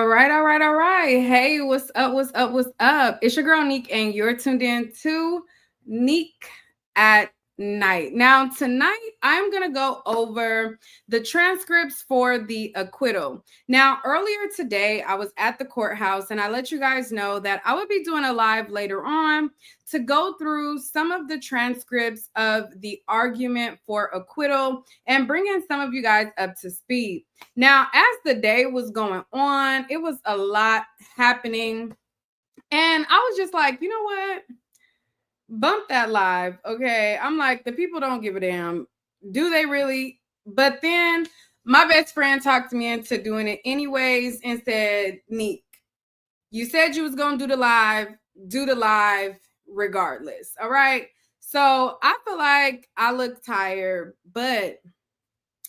All right. Hey, what's up? What's up? What's up? It's your girl Neek, and you're tuned in to Neek at Night. Now, tonight I'm gonna go over the transcripts for the acquittal. Now, earlier today, I was at the courthouse, and I let you guys know that I would be doing a live later on to go through some of the transcripts of the argument for acquittal and bringing some of you guys up to speed. Now, as the day was going on, it was a lot happening. And I was just like, you know what? Bump that live. Okay. I'm like, the people don't give a damn. Do they really? But then my best friend talked me into doing it anyways and said, Neek, you said you was going to do the live regardless. All right. So I feel like I look tired, but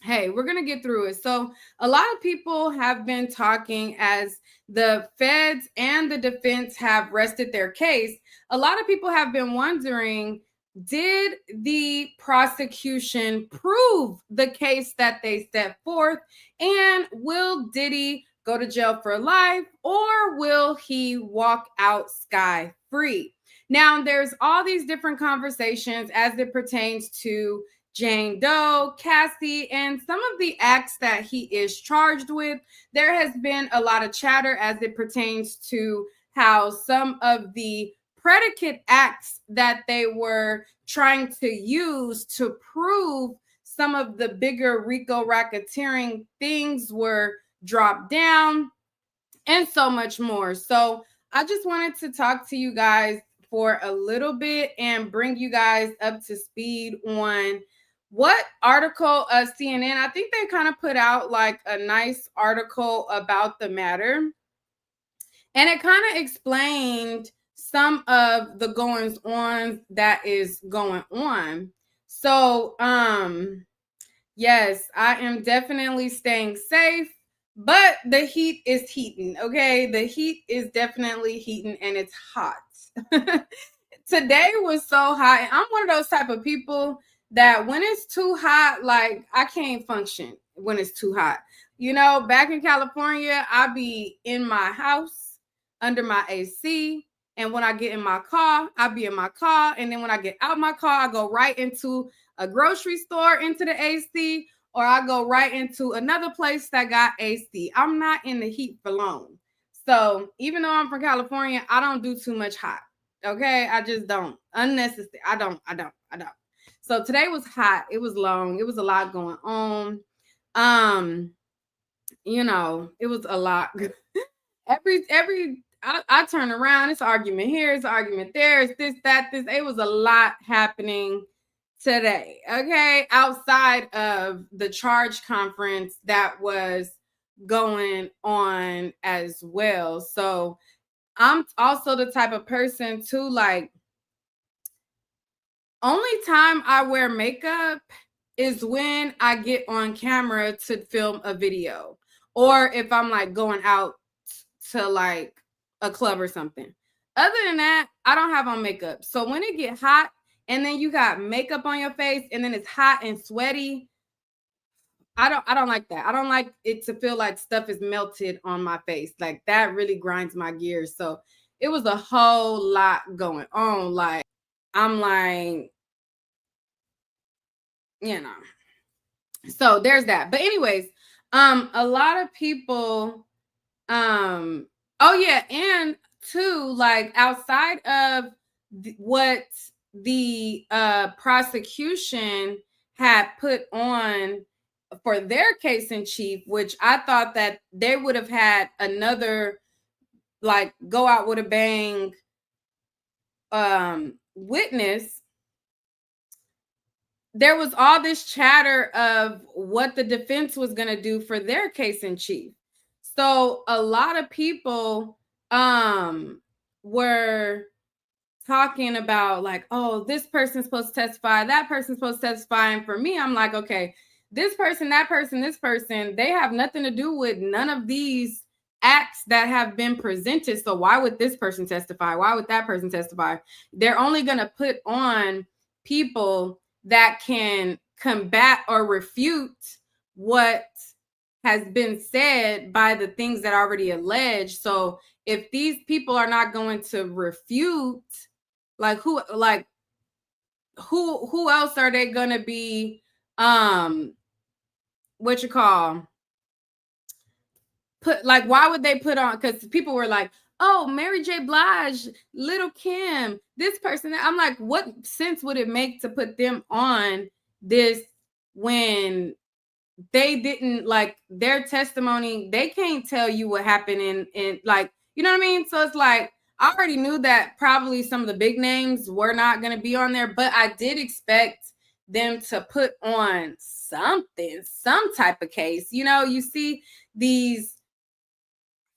hey, we're going to get through it. So, a lot of people have been talking as the feds and the defense have rested their case. A lot of people have been wondering, did the prosecution prove the case that they set forth? And will Diddy go to jail for life, or will he walk out scot free? Now, there's all these different conversations as it pertains to Jane Doe, Cassie, and some of the acts that he is charged with. There has been a lot of chatter as it pertains to how some of the predicate acts that they were trying to use to prove some of the bigger RICO racketeering things were dropped down, and so much more. So I just wanted to talk to you guys for a little bit and bring you guys up to speed on what article CNN, I think they kind of put out like a nice article about the matter. And it kind of explained some of the goings on that is going on. So, yes, I am definitely staying safe, but the heat is heating. Okay. The heat is definitely heating and it's hot. Today was so hot. And I'm one of those type of people that when it's too hot, like I can't function when it's too hot. You know, back in California, I be in my house under my AC. And when I get in my car, I be in my car. And then when I get out my car, I go right into a grocery store into the AC, or I go right into another place that got AC. I'm not in the heat for long. So even though I'm from California, I don't do too much hot. Okay. I just don't. Unnecessary. I don't. So today was hot. It was long. It was a lot going on. It was a lot. I turn around, it's argument here, it's argument there, it's this, that, this. It was a lot happening today. Okay. Outside of the charge conference that was going on as well. So I'm also the type of person too, like, only time I wear makeup is when I get on camera to film a video, or if I'm like going out to like a club or something. Other than that, I don't have on makeup. So when it get hot and then you got makeup on your face and then it's hot and sweaty, I don't like that. I don't like it to feel like stuff is melted on my face. Like that really grinds my gears. So it was a whole lot going on. Like I'm like, so there's that. But anyways, a lot of people, oh yeah, and too, like outside of what the prosecution had put on for their case in chief, which I thought that they would have had another like go out with a bang witness. There was all this chatter of what the defense was going to do for their case in chief. So a lot of people were talking about like, oh, this person's supposed to testify, that person's supposed to testify. And for me, I'm like, okay, this person, that person, this person, they have nothing to do with none of these acts that have been presented. So why would this person testify? Why would that person testify? They're only going to put on people that can combat or refute what has been said by the things that are already alleged. So if these people are not going to refute, like who else are they gonna be what you call put, like, why would they put on, because people were like, oh, Mary J. Blige, Little Kim, this person. I'm like, what sense would it make to put them on this when they didn't, like, their testimony, they can't tell you what happened in like, you know what I mean? So it's like, I already knew that probably some of the big names were not going to be on there, but I did expect them to put on something, some type of case. You know, you see these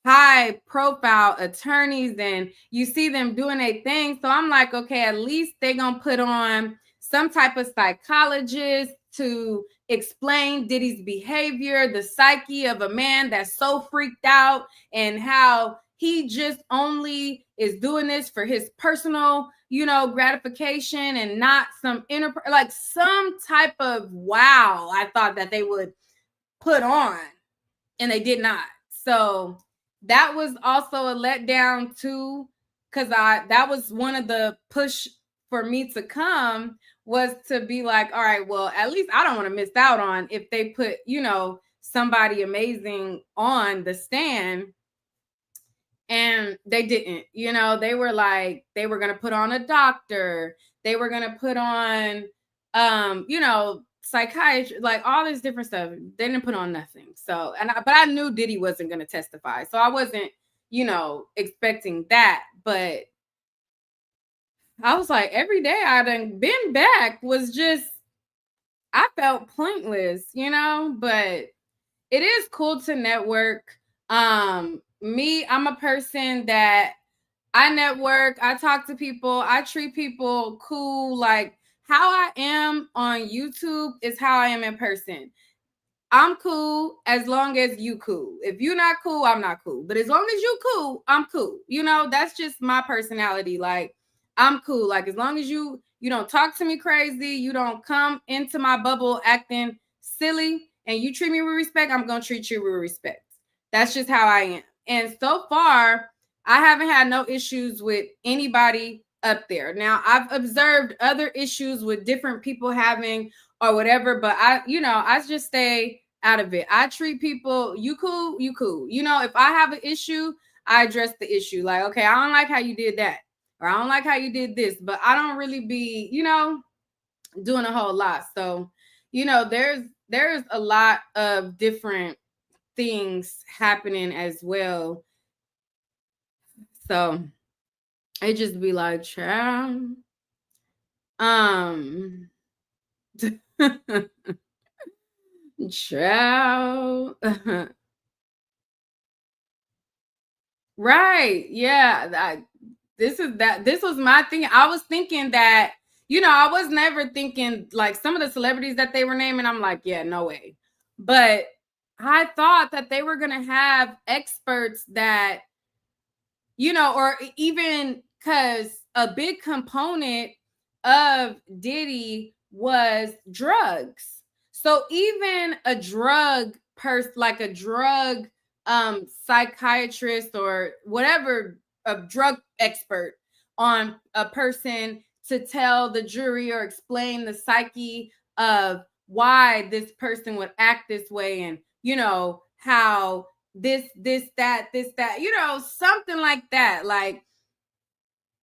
high profile attorneys and you see them doing a thing. So I'm like, okay, at least they're going to put on some type of psychologist to explain Diddy's behavior, the psyche of a man that's so freaked out, and how he just only is doing this for his personal, you know, gratification and not some like some type of wow I thought that they would put on, and they did not. So that was also a letdown too, because that was one of the push for me to come, was to be like, all right, well, at least I don't want to miss out on if they put, you know, somebody amazing on the stand. And they didn't, you know, they were like, they were gonna put on a doctor, they were gonna put on you know, psychiatry, like all this different stuff. They didn't put on nothing. So, but I knew Diddy wasn't gonna testify. So I wasn't, you know, expecting that. But I was like, every day I done been back was just, I felt pointless, you know, but it is cool to network. Me, I'm a person that I network, I talk to people, I treat people cool. Like how I am on YouTube is how I am in person. I'm cool as long as you cool. If you're not cool, I'm not cool. But as long as you cool, I'm cool. You know, that's just my personality. Like I'm cool. Like as long as you don't talk to me crazy, you don't come into my bubble acting silly, and you treat me with respect, I'm gonna treat you with respect. That's just how I am. And so far, I haven't had no issues with anybody up there. Now, I've observed other issues with different people having or whatever, but I just stay out of it. I treat people, you cool, you cool. You know, if I have an issue, I address the issue. Like, okay, I don't like how you did that, or I don't like how you did this, but I don't really be, you know, doing a whole lot. So, you know, there's a lot of different things happening as well. So it just be like, child, child. Right. Yeah. This was my thing. I was thinking that, you know, I was never thinking like some of the celebrities that they were naming. I'm like, yeah, no way. But I thought that they were going to have experts that, you know, or even because a big component of Diddy was drugs. So even a drug person, like a drug psychiatrist or whatever, a drug expert on a person to tell the jury or explain the psyche of why this person would act this way, and you know how this that, you know, something like that. Like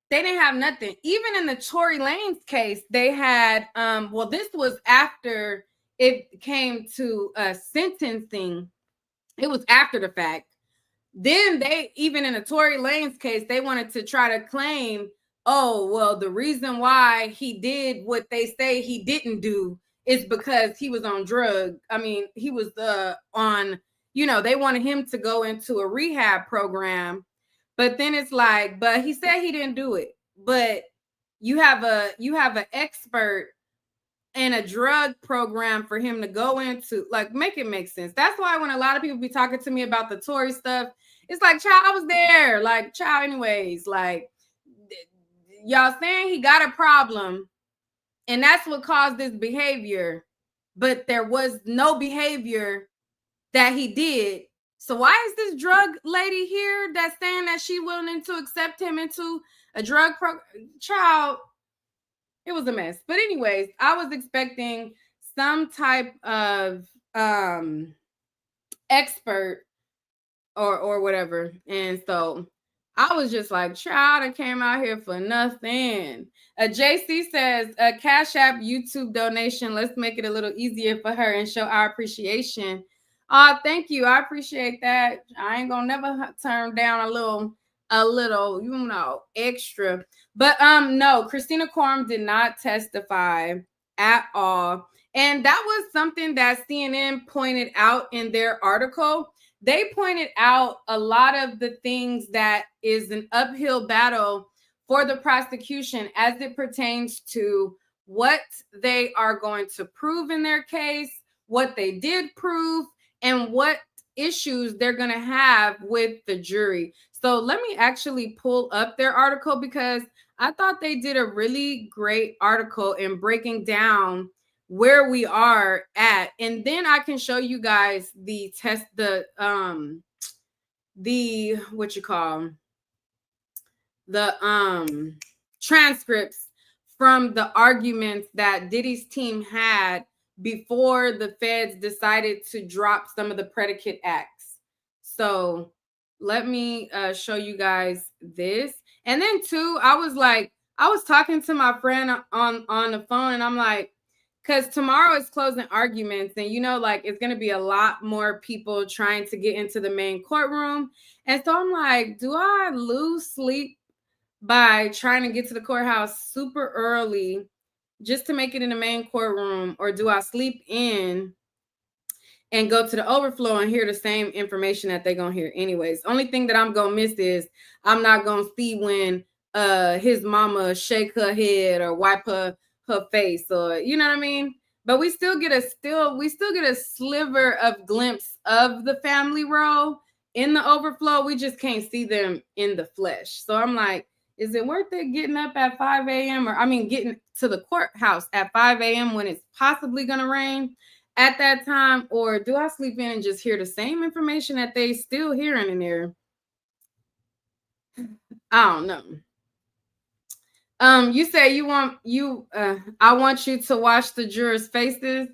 they didn't have nothing. Even in the Tory Lanez case, they had well, this was after it came to sentencing. It was after the fact. Then they, even in the Tory Lanez case, they wanted to try to claim, oh, well, the reason why he did what they say he didn't do is because he was on drug. I mean, he was on, you know, they wanted him to go into a rehab program. But then it's like, but he said he didn't do it. But you have an expert and a drug program for him to go into, like, make it make sense. That's why when a lot of people be talking to me about the Tory stuff, it's like, child, I was there. Like, child, anyways, like, y'all saying he got a problem and that's what caused this behavior, but there was no behavior that he did. So why is this drug lady here that's saying that she willing to accept him into a drug child? It was a mess. But anyways, I was expecting some type of expert or whatever. And so I was just like, child, I came out here for nothing. JC says, a Cash App YouTube donation. Let's make it a little easier for her and show our appreciation. Thank you. I appreciate that. I ain't gonna never turn down a little, extra. But no, Christina Quorum did not testify at all. And that was something that CNN pointed out in their article. They pointed out a lot of the things that is an uphill battle for the prosecution as it pertains to what they are going to prove in their case, what they did prove, and what issues they're going to have with the jury. So let me actually pull up their article because I thought they did a really great article in breaking down where we are at, and then I can show you guys the transcripts from the arguments that Diddy's team had before the feds decided to drop some of the predicate acts. So let me show you guys this. And then too, I was talking to my friend on the phone, and I'm like, because tomorrow is closing arguments, and like it's going to be a lot more people trying to get into the main courtroom. And so I'm like, do I lose sleep by trying to get to the courthouse super early just to make it in the main courtroom, or do I sleep in and go to the overflow and hear the same information that they're going to hear anyways? Only thing that I'm going to miss is I'm not going to see when his mama shake her head or wipe her face, or you know what I mean? But we still get a sliver of glimpse of the family row in the overflow. We just can't see them in the flesh. So I'm like, is it worth it getting up at 5 a.m. or getting to the courthouse at 5 a.m. when it's possibly gonna rain at that time? Or do I sleep in and just hear the same information that they still hearing in there? I don't know. You say I want you to watch the jurors' faces.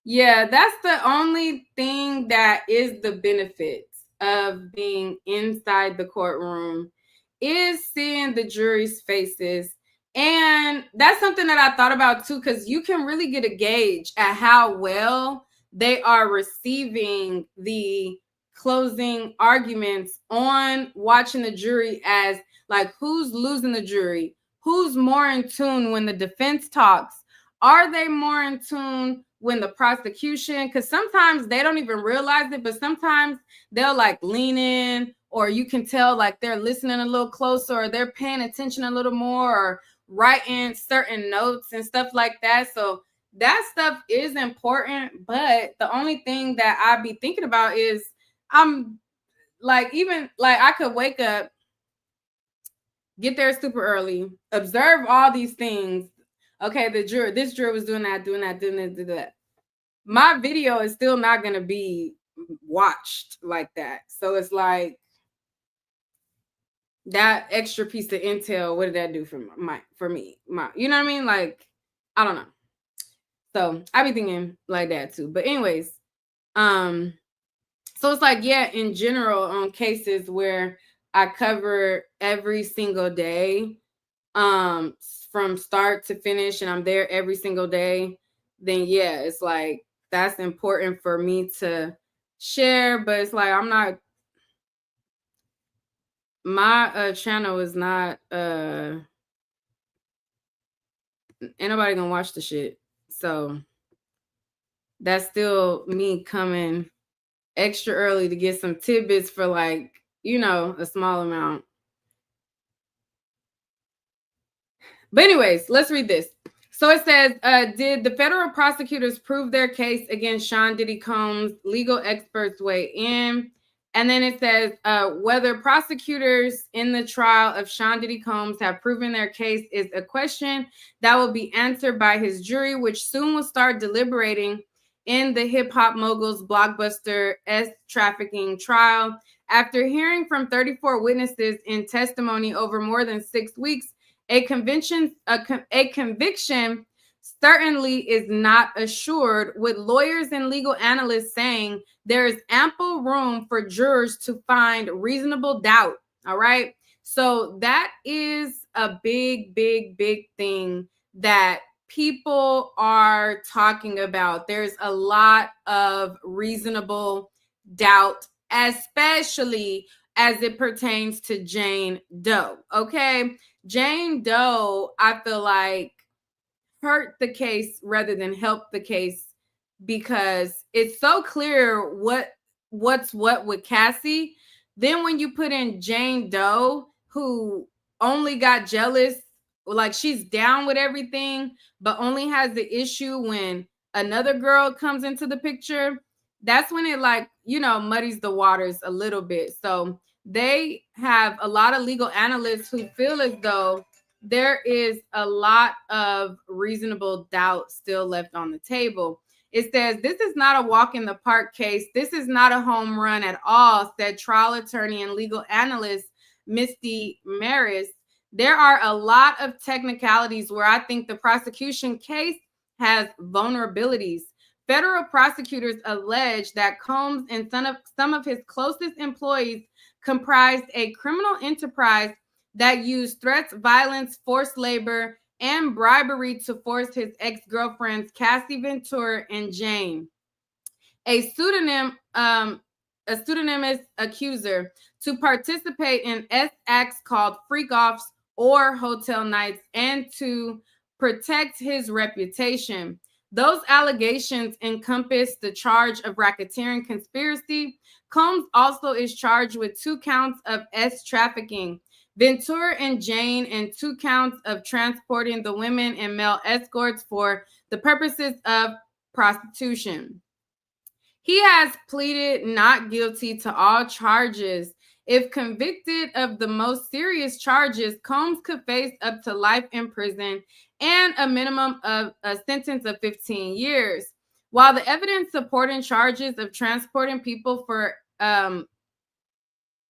Yeah, that's the only thing that is the benefit of being inside the courtroom, is seeing the jury's faces. And that's something that I thought about too, because you can really get a gauge at how well they are receiving the closing arguments on watching the jury, as like who's losing the jury. Who's more in tune when the defense talks? Are they more in tune when the prosecution? Because sometimes they don't even realize it, but sometimes they'll like lean in, or you can tell like they're listening a little closer, or they're paying attention a little more, or writing certain notes and stuff like that. So that stuff is important. But the only thing that I be thinking about is I'm like, even like I could wake up, get there super early, observe all these things. Okay, this juror was doing that. My video is still not going to be watched like that. So it's like that extra piece of intel, what did that do for me? You know what I mean? Like, I don't know. So I be thinking like that too. But anyways, so it's like, yeah, in general, on cases where I cover every single day, from start to finish, and I'm there every single day, then yeah, it's like that's important for me to share. But it's like my channel is not ain't nobody gonna watch the shit. So that's still me coming extra early to get some tidbits for like, a small amount. But anyways, let's read this. So it says, did the federal prosecutors prove their case against Sean Diddy Combs? Legal experts weigh in. And then it says, whether prosecutors in the trial of Sean Diddy Combs have proven their case is a question that will be answered by his jury, which soon will start deliberating in the hip-hop mogul's blockbuster trafficking trial. After hearing from 34 witnesses in testimony over more than 6 weeks, a conviction certainly is not assured, with lawyers and legal analysts saying there is ample room for jurors to find reasonable doubt. All right. So that is a big, big, big thing that people are talking about. There's a lot of reasonable doubt, especially as it pertains to Jane Doe. Okay. Jane Doe, I feel like, hurt the case rather than help the case, because it's so clear what's what with Cassie. Then when you put in Jane Doe, who only got jealous, like she's down with everything, but only has the issue when another girl comes into the picture, that's when it, like, muddies the waters a little bit. So they have a lot of legal analysts who feel as though there is a lot of reasonable doubt still left on the table. It says, this is not a walk in the park case. This is not a home run at all, said trial attorney and legal analyst Misty Maris. There are a lot of technicalities where I think the prosecution case has vulnerabilities. Federal prosecutors allege that Combs and some of his closest employees comprised a criminal enterprise that used threats, violence, forced labor, and bribery to force his ex-girlfriends Cassie Ventura and Jane, a pseudonymous accuser, to participate in acts called freak-offs or hotel nights and to protect his reputation. Those allegations encompass the charge of racketeering conspiracy. Combs also is charged with 2 counts of trafficking. Ventura and Jane, and 2 counts of transporting the women and male escorts for the purposes of prostitution. He has pleaded not guilty to all charges. If convicted of the most serious charges, Combs could face up to life in prison and a minimum of a sentence of 15 years. While the evidence supporting charges of transporting people for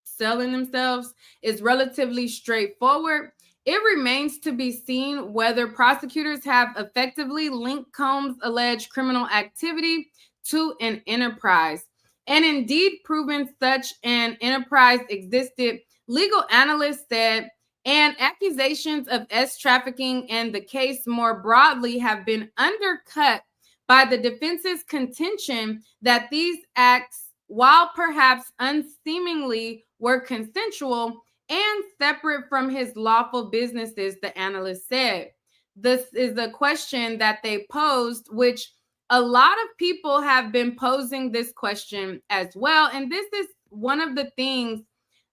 selling themselves is relatively straightforward, it remains to be seen whether prosecutors have effectively linked Combs' alleged criminal activity to an enterprise, and indeed proven such an enterprise existed. Legal analysts said, and accusations of trafficking and the case more broadly have been undercut by the defense's contention that these acts, while perhaps unseemingly, were consensual and separate from his lawful businesses, the analyst said. This is a question that they posed, which a lot of people have been posing this question as well. And this is one of the things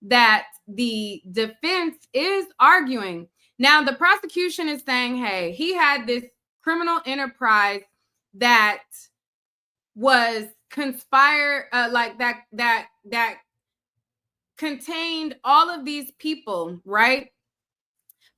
that the defense is arguing. Now, the prosecution is saying, hey, he had this criminal enterprise that was conspired, that contained all of these people, right?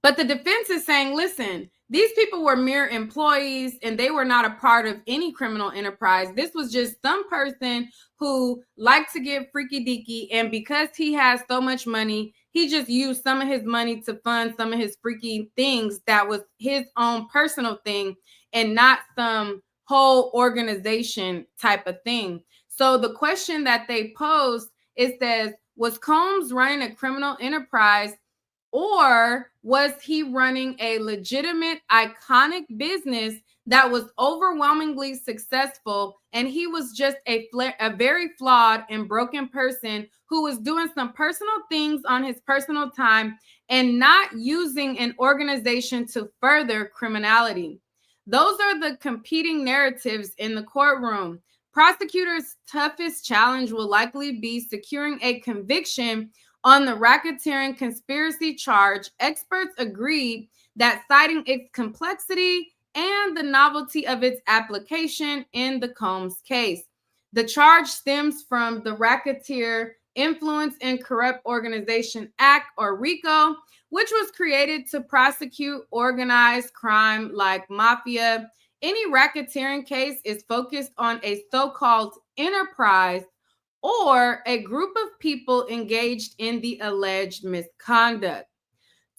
But the defense is saying, listen, these people were mere employees and they were not a part of any criminal enterprise. This was just some person who liked to get freaky deaky. And because he has so much money, he just used some of his money to fund some of his freaky things that was his own personal thing and not some whole organization type of thing. So the question that they posed, it says, was Combs running a criminal enterprise, or was he running a legitimate, iconic business that was overwhelmingly successful, and he was just a very flawed and broken person who was doing some personal things on his personal time and not using an organization to further criminality? Those are the competing narratives in the courtroom. Prosecutors' toughest challenge will likely be securing a conviction on the racketeering conspiracy charge. Experts agreed that, citing its complexity and the novelty of its application in the Combs case, the charge stems from the Racketeer Influence in Corrupt Organization Act, or RICO, which was created to prosecute organized crime like mafia Any racketeering case is focused on a so-called enterprise or a group of people engaged in the alleged misconduct.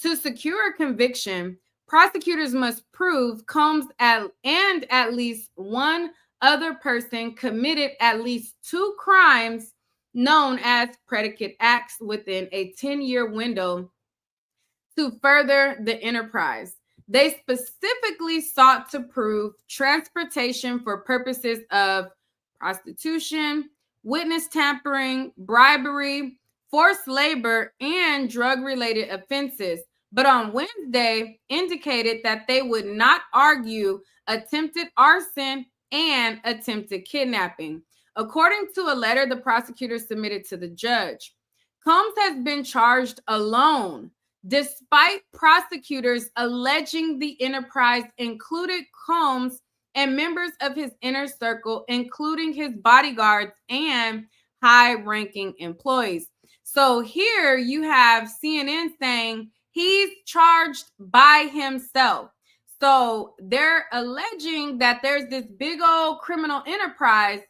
To secure a conviction, prosecutors must prove Combs and at least one other person committed at least two crimes known as predicate acts within a 10-year window to further the enterprise. They specifically sought to prove transportation for purposes of prostitution, witness tampering, bribery, forced labor, and drug-related offenses. But on Wednesday, indicated that they would not argue attempted arson and attempted kidnapping. According to a letter the prosecutor submitted to the judge, Combs has been charged alone, despite prosecutors alleging the enterprise included Combs and members of his inner circle, including his bodyguards and high-ranking employees. So here you have CNN saying he's charged by himself. So they're alleging that there's this big old criminal enterprise,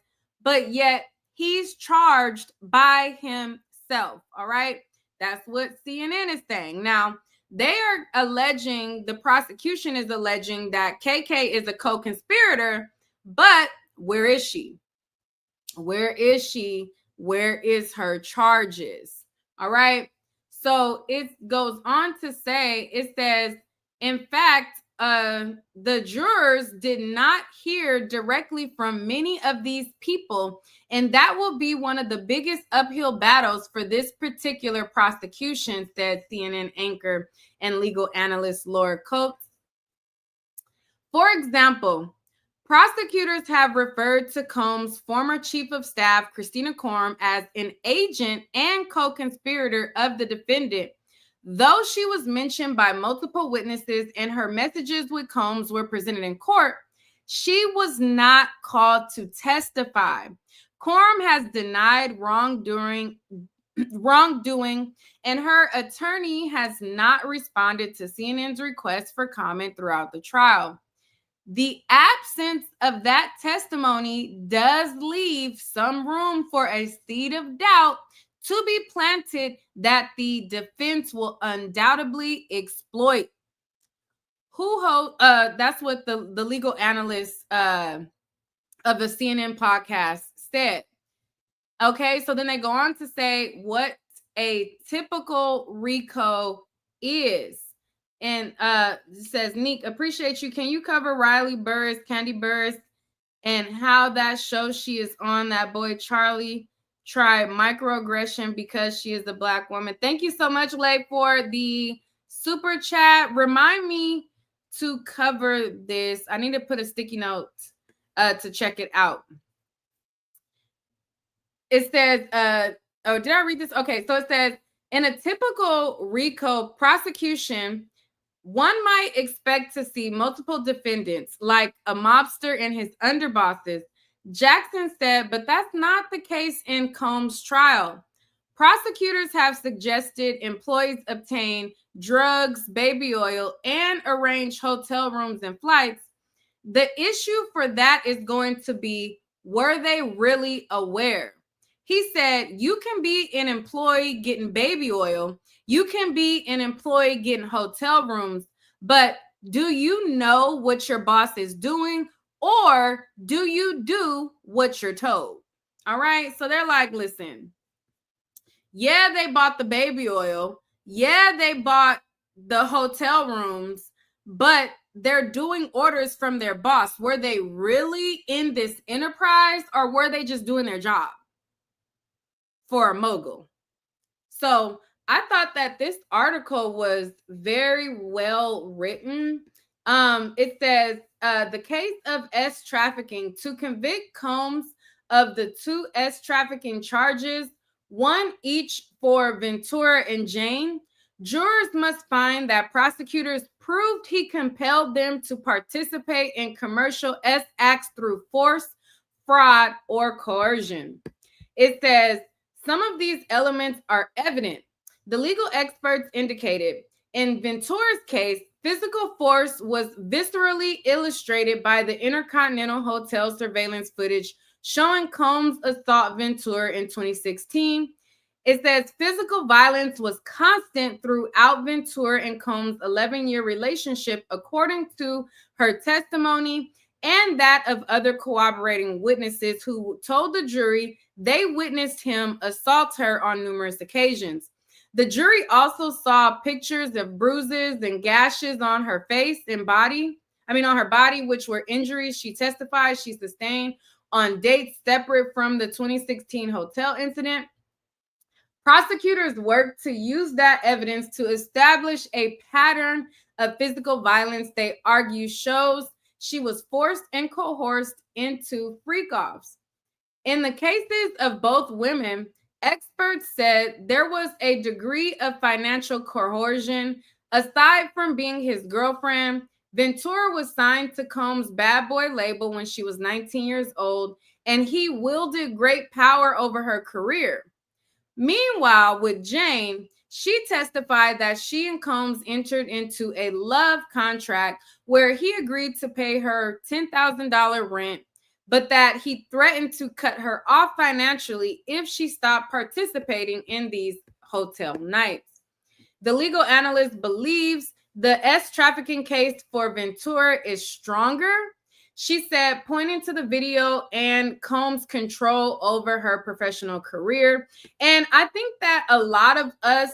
but yet he's charged by himself. All right. That's what CNN is saying. Now, they are alleging, the prosecution is alleging that KK is a co-conspirator, but where is she? Where is she? Where is her charges? All right. So it goes on to say, it says, in fact, the jurors did not hear directly from many of these people, and that will be one of the biggest uphill battles for this particular prosecution, said CNN anchor and legal analyst Laura Coates. For example, prosecutors have referred to Combs' former chief of staff, Christina Coram, as an agent and co-conspirator of the defendant. Though she was mentioned by multiple witnesses and her messages with Combs were presented in court, she was not called to testify. Coram has denied wrongdoing, and her attorney has not responded to CNN's request for comment throughout the trial. The absence of that testimony does leave some room for a seed of doubt to be planted that the defense will undoubtedly exploit. That's what the legal analyst of the CNN podcast said. Okay, so then they go on to say what a typical RICO is. And it says, Neek, appreciate you. Can you cover Riley Burris, Candy Burris, and how that shows she is on that boy Charlie tried microaggression because she is a Black woman? Thank you so much, Lay, for the super chat. Remind me to cover this. I need to put a sticky note to check it out. It says, oh, did I read this? Okay, so it says, in a typical RICO prosecution, one might expect to see multiple defendants, like a mobster and his underbosses. Jackson said, but that's not the case in Combs' trial. Prosecutors have suggested employees obtain drugs, baby oil, and arrange hotel rooms and flights. The issue for that is going to be, were they really aware? He said, you can be an employee getting baby oil. You can be an employee getting hotel rooms, but do you know what your boss is doing, or do you do what you're told? All right. So they're like, listen, yeah, they bought the baby oil. Yeah, they bought the hotel rooms, but they're doing orders from their boss. Were they really in this enterprise, or were they just doing their job for a mogul? So I thought that this article was very well written. It says, the case of S trafficking, to convict Combs of the 2 S trafficking charges, one each for Ventura and Jane, jurors must find that prosecutors proved he compelled them to participate in commercial S acts through force, fraud, or coercion. It says, some of these elements are evident. The legal experts indicated in Ventura's case, Physical force was viscerally illustrated by the Intercontinental Hotel surveillance footage showing Combs assault Ventura in 2016. It says physical violence was constant throughout Ventura and Combs' 11-year relationship, according to her testimony and that of other corroborating witnesses who told the jury they witnessed him assault her on numerous occasions. The jury also saw pictures of bruises and gashes on her face and body. On her body, which were injuries she testified she sustained on dates separate from the 2016 hotel incident. Prosecutors worked to use that evidence to establish a pattern of physical violence they argue shows she was forced and coerced into freak-offs. In the cases of both women, experts said there was a degree of financial coercion. Aside from being his girlfriend, Ventura was signed to Combs' bad boy label when she was 19 years old, and he wielded great power over her career. Meanwhile, with Jane, she testified that she and Combs entered into a love contract where he agreed to pay her $10,000 rent, but that he threatened to cut her off financially if she stopped participating in these hotel nights. The legal analyst believes the trafficking case for Ventura is stronger. She said, pointing to the video and Combs' control over her professional career. And I think that a lot of us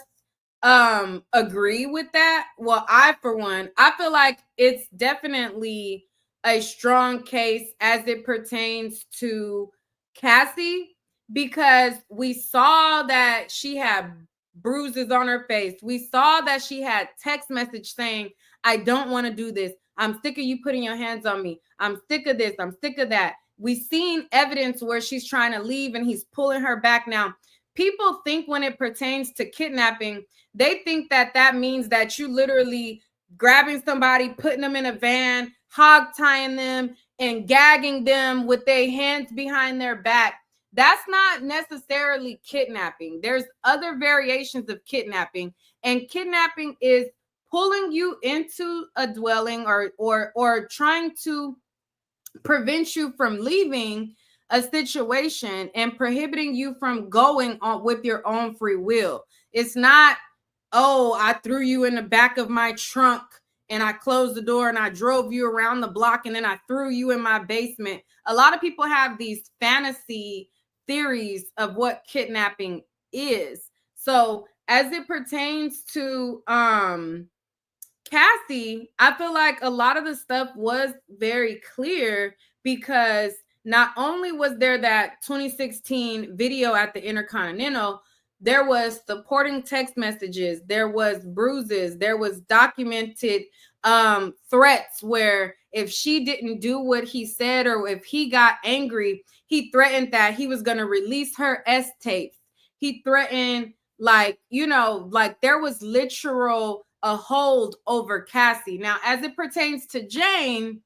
agree with that. Well, for one, I feel like it's definitely a strong case as it pertains to Cassie, because we saw that she had bruises on her face. We saw that she had text message saying, I don't want to do this. I'm sick of you putting your hands on me. I'm sick of this. I'm sick of that. We've seen evidence where she's trying to leave and he's pulling her back. Now, people think when it pertains to kidnapping, they think that that means that you literally grabbing somebody, putting them in a van, hog tying them, and gagging them with their hands behind their back. That's not necessarily kidnapping. There's other variations of kidnapping, and kidnapping is pulling you into a dwelling or trying to prevent you from leaving a situation and prohibiting you from going on with your own free will. It's not, oh, I threw you in the back of my trunk and I closed the door and I drove you around the block and then I threw you in my basement. A lot of people have these fantasy theories of what kidnapping is. So as it pertains to Cassie, I feel like a lot of the stuff was very clear, because not only was there that 2016 video at the Intercontinental, there was supporting text messages, there was bruises, there was documented threats where if she didn't do what he said or if he got angry, he threatened that he was going to release her S tapes. He threatened, like there was literal a hold over Cassie. Now, as it pertains to Jane,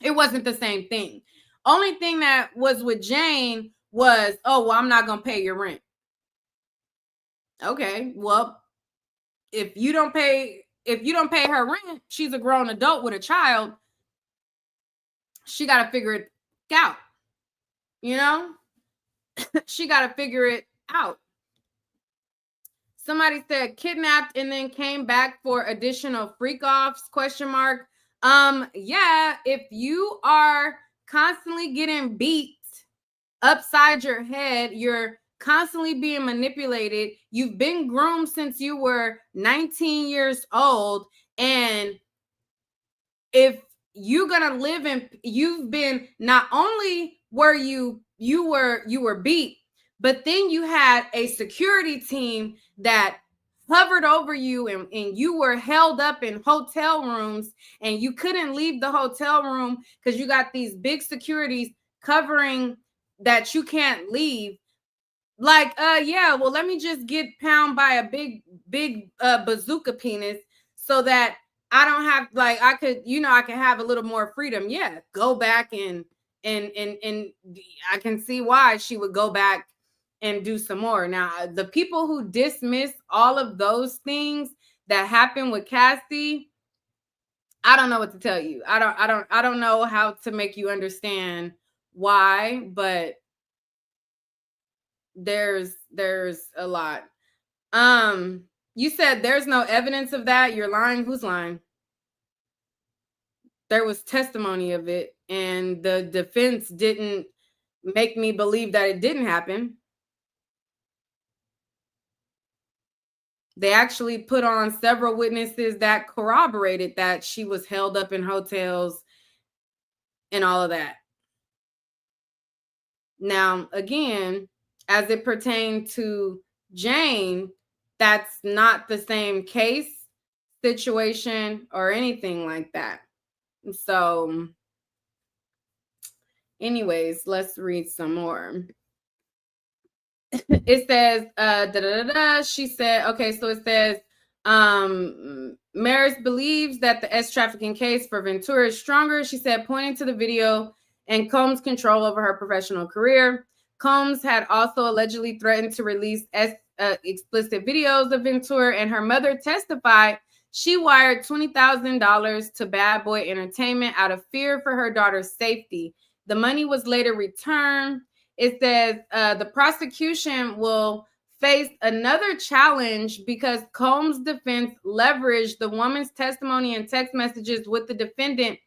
it wasn't the same thing. Only thing that was with Jane was, oh, well, I'm not going to pay your rent. Okay, well, if you don't pay her rent, she's a grown adult with a child. She got to figure it out. She got to figure it out. Somebody said kidnapped and then came back for additional freak-offs, ? Yeah, if you are constantly getting beat upside your head, you're constantly being manipulated, you've been groomed since you were 19 years old, and if you're gonna live in, you've been, not only were you were beat, but then you had a security team that hovered over you, and you were held up in hotel rooms and you couldn't leave the hotel room because you got these big securities covering that you can't leave. Like, yeah, well, let me just get pounded by a big bazooka penis so that I don't have, like, I could have a little more freedom. Yeah, go back and I can see why she would go back and do some more. Now, the people who dismiss all of those things that happened with Cassie, I don't know what to tell you. I don't know how to make you understand why, but there's a lot. You said there's no evidence of that. You're lying. Who's lying? There was testimony of it, and the defense didn't make me believe that it didn't happen. They actually put on several witnesses that corroborated that she was held up in hotels and all of that. Now, again, as it pertained to Jane, that's not the same case, situation, or anything like that. So, anyways, let's read some more. It says, she said, okay, so it says, Maris believes that the trafficking case for Ventura is stronger. She said, pointing to the video and Combs' control over her professional career. Combs had also allegedly threatened to release explicit videos of Ventura, and her mother testified she wired $20,000 to Bad Boy Entertainment out of fear for her daughter's safety. The money was later returned. It says the prosecution will face another challenge because Combs' defense leveraged the woman's testimony and text messages with the defendant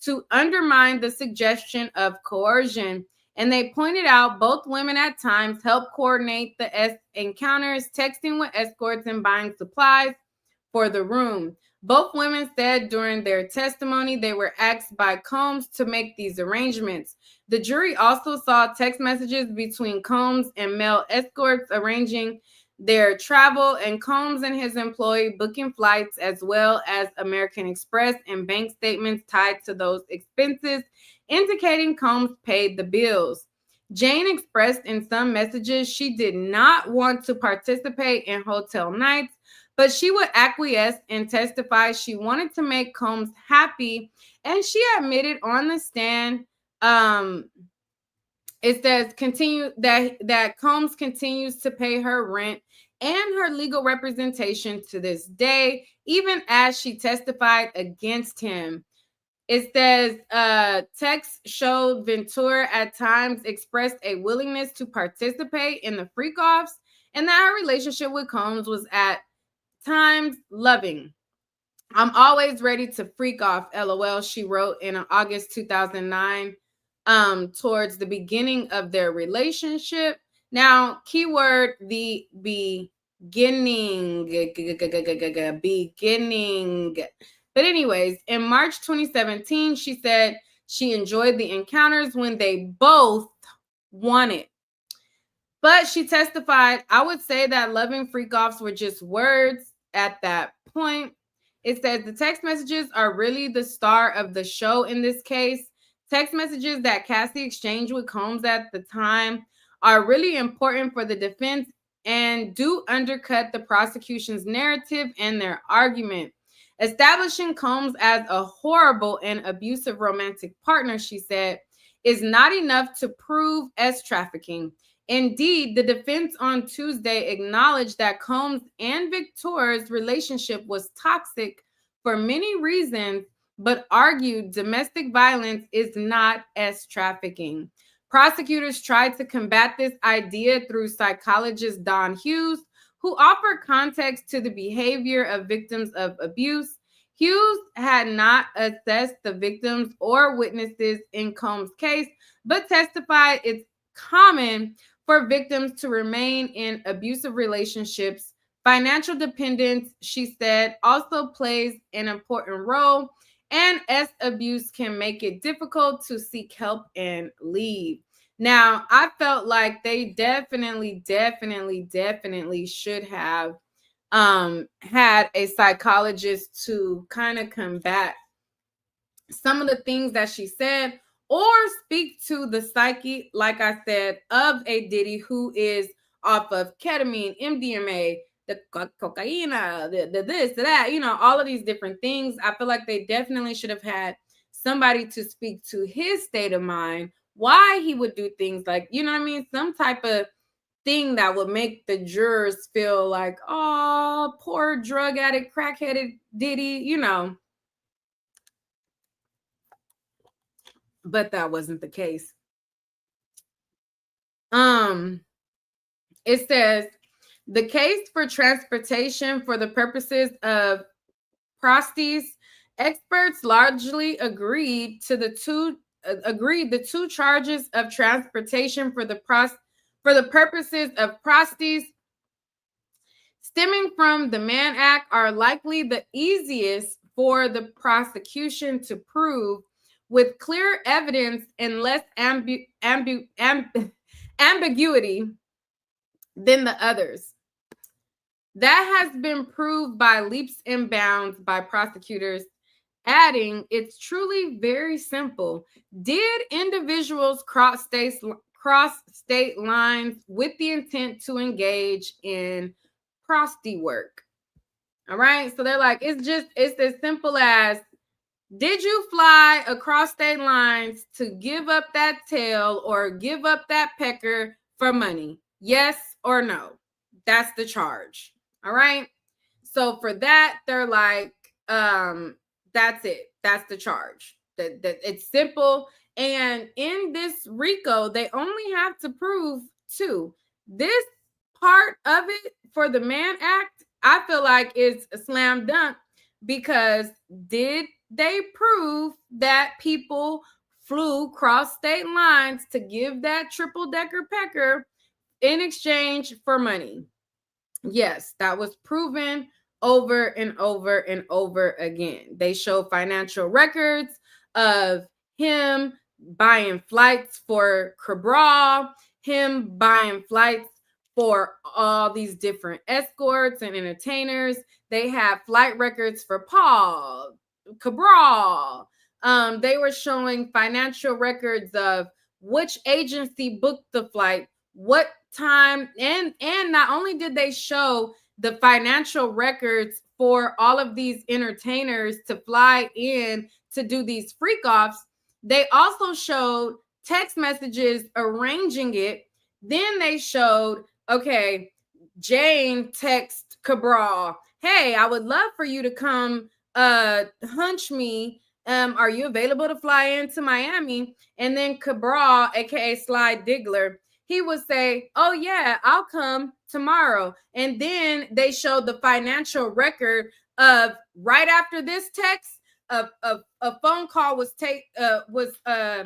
to undermine the suggestion of coercion. And they pointed out both women at times helped coordinate the encounters, texting with escorts and buying supplies for the room. Both women said during their testimony they were asked by Combs to make these arrangements. The jury also saw text messages between Combs and male escorts arranging their travel, and Combs and his employee booking flights, as well as American Express and bank statements tied to those expenses, indicating Combs paid the bills. Jane expressed in some messages she did not want to participate in hotel nights, but she would acquiesce and testify she wanted to make Combs happy, and she admitted on the stand. It says that Combs continues to pay her rent and her legal representation to this day, even as she testified against him. It says texts showed Ventura at times expressed a willingness to participate in the freak-offs, and that her relationship with Combs was at times loving. I'm always ready to freak off, LOL, she wrote in August 2009, towards the beginning of their relationship. Now, keyword, the beginning. But anyways, in March 2017, she said she enjoyed the encounters when they both wanted. But she testified, I would say that loving freak-offs were just words at that point. It says the text messages are really the star of the show in this case. Text messages that Cassie exchanged with Combs at the time are really important for the defense and do undercut the prosecution's narrative and their argument. Establishing Combs as a horrible and abusive romantic partner, she said, is not enough to prove trafficking. Indeed, the defense on Tuesday acknowledged that Combs and Victoria's relationship was toxic for many reasons, but argued domestic violence is not trafficking. Prosecutors tried to combat this idea through psychologist Don Hughes, who offered context to the behavior of victims of abuse. Hughes had not assessed the victims or witnesses in Combs' case, but testified it's common for victims to remain in abusive relationships. Financial dependence, she said, also plays an important role, and abuse can make it difficult to seek help and leave. Now, I felt like they definitely should have had a psychologist to kind of combat some of the things that she said, or speak to the psyche, like I said, of a Diddy who is off of ketamine, MDMA, the cocaine, the this, that, all of these different things. I feel like they definitely should have had somebody to speak to his state of mind, why he would do things like, some type of thing that would make the jurors feel like, oh, poor drug addict, crackheaded Diddy, but that wasn't the case. It says the case for transportation for the purposes of prosties, experts largely agreed the two charges of transportation for the purposes of prosties stemming from the Mann Act are likely the easiest for the prosecution to prove with clear evidence and less ambiguity than the others. That has been proved by leaps and bounds by prosecutors, adding, it's truly very simple. Did individuals cross state lines with the intent to engage in prosty work? All right. So they're like, it's as simple as, did you fly across state lines to give up that tail or give up that pecker for money? Yes or no? That's the charge. All right. So for that, they're like, that's it. That's the charge. That it's simple. And in this RICO, they only have to prove two. This part of it for the Mann Act, I feel like is a slam dunk, because did they prove that people flew cross state lines to give that triple decker pecker in exchange for money? Yes, that was proven over and over and over again. They show financial records of him buying flights for Cabral, him buying flights for all these different escorts and entertainers. They have flight records for Paul, Cabral. They were showing financial records of which agency booked the flight, what time, and not only did they show the financial records for all of these entertainers to fly in to do these freak offs, they also showed text messages arranging it. Then they showed, okay, Jane text Cabral, hey, I would love for you to come hunch me. Are you available to fly into Miami? And then Cabral, aka Sly Diggler, he would say, oh yeah, I'll come tomorrow. And then they showed the financial record of right after this text, a phone call was a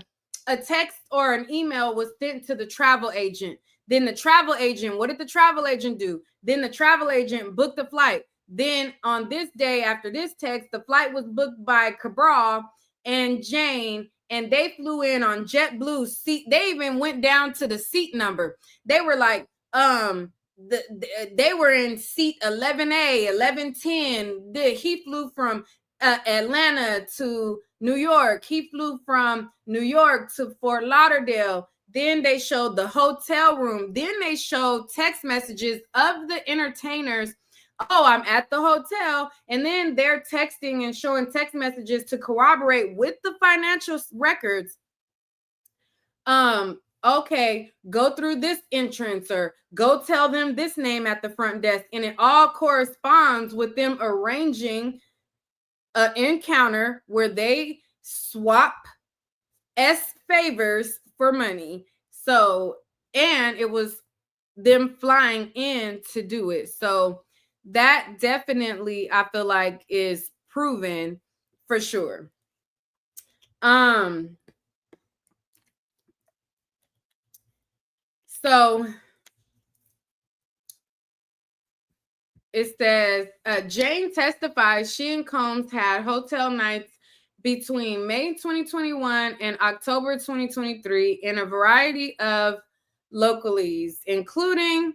text or an email was sent to the travel agent. Then the travel agent, what did the travel agent do? Then the travel agent booked the flight. Then on this day after this text, the flight was booked by Cabral and Jane, and they flew in on JetBlue seat. They even went down to the seat number. They were like, they were in seat 11A, 1110. He flew from Atlanta to New York. He flew from New York to Fort Lauderdale. Then they showed the hotel room. Then they showed text messages of the entertainers. Oh, I'm at the hotel. And then they're texting and showing text messages to corroborate with the financial records. Okay, go through this entrance or go tell them this name at the front desk. And it all corresponds with them arranging an encounter where they swap favors for money. So, and it was them flying in to do it. So that definitely, I feel like, is proven for sure. So it says, Jane testifies she and Combs had hotel nights between May 2021 and October 2023 in a variety of localities, including